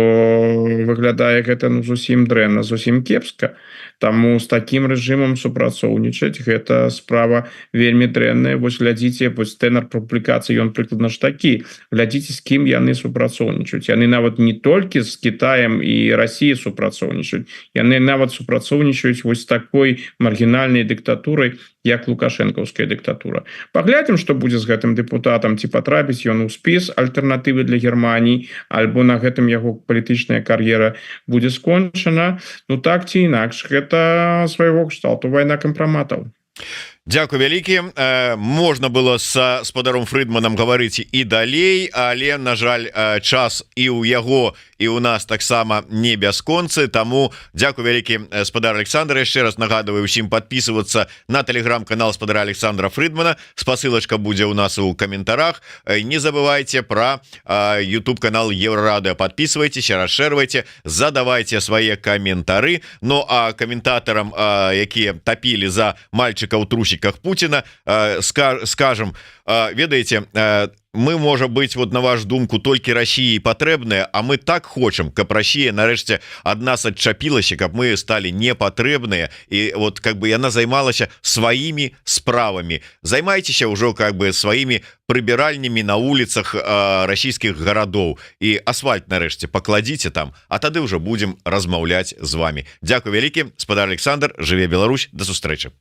выглядае гэта зусім дрэнна, зусім кепска. Таму з такім рэжымам супрацоўнічаць гэта справа вельмі дрэнная. Вось глядзіце, вось тэнар публікацыі, ён прыкладна ж такі. Глядзіце, з кім яны супрацоўнічаюць. Яны нават не толькі з Кітаем і Расіяй супрацоўнічаюць, яны нават супрацоўнічаюць вось такой маргінальнай дыктатурай, як лукашэнкаўская дыктатура. Паглядзім, што будзе з гэтым дэпутатам, ці патрапіць ён у спіс альтэрнатывы для Германії, альбо на гэтым яго палітычная кар'ера будзе скончана. Ну, так ці інакш, гэта свайго кшталту вайна кампраматаў. Дзякуй вялікі. Можна было с спадаром Фрыдманам гаварыць і далей, але, на жаль, час і ў яго, і ў нас таксама не бясконцы. Таму дзякуй вялікі, спадар Александр. Яшчэ раз нагадываю ўсім подписываться на телеграм-канал спадара Александра Фрыдмана. Спасылачка будзе ў нас у каментарах. Не забывайте про YouTube канал Еврорадио. Подписывайтесь, расширвайте, задавайте свои комментары. Ну а комментаторам, якія топили за мальчика у трусиках Путина, скажем, ведаеце, мы, можа быть, вот на вашу думку, толькі России патрэбныя, а мы так хочам, каб Россия нарэшце ад нас адчапілася, каб мы стали непатрэбныя, і вот как бы яна займалася сваімі справамі. Займайцеся ўжо как бы сваімі прыбіральнямі на улицах расійскіх гарадоў, і асфальт нарэшце пакладзіце там, а тады ўжо будзем размаўляць з вами. Дзякуй вялікі, спадар Александр, жыве Беларусь, да сустрэчы.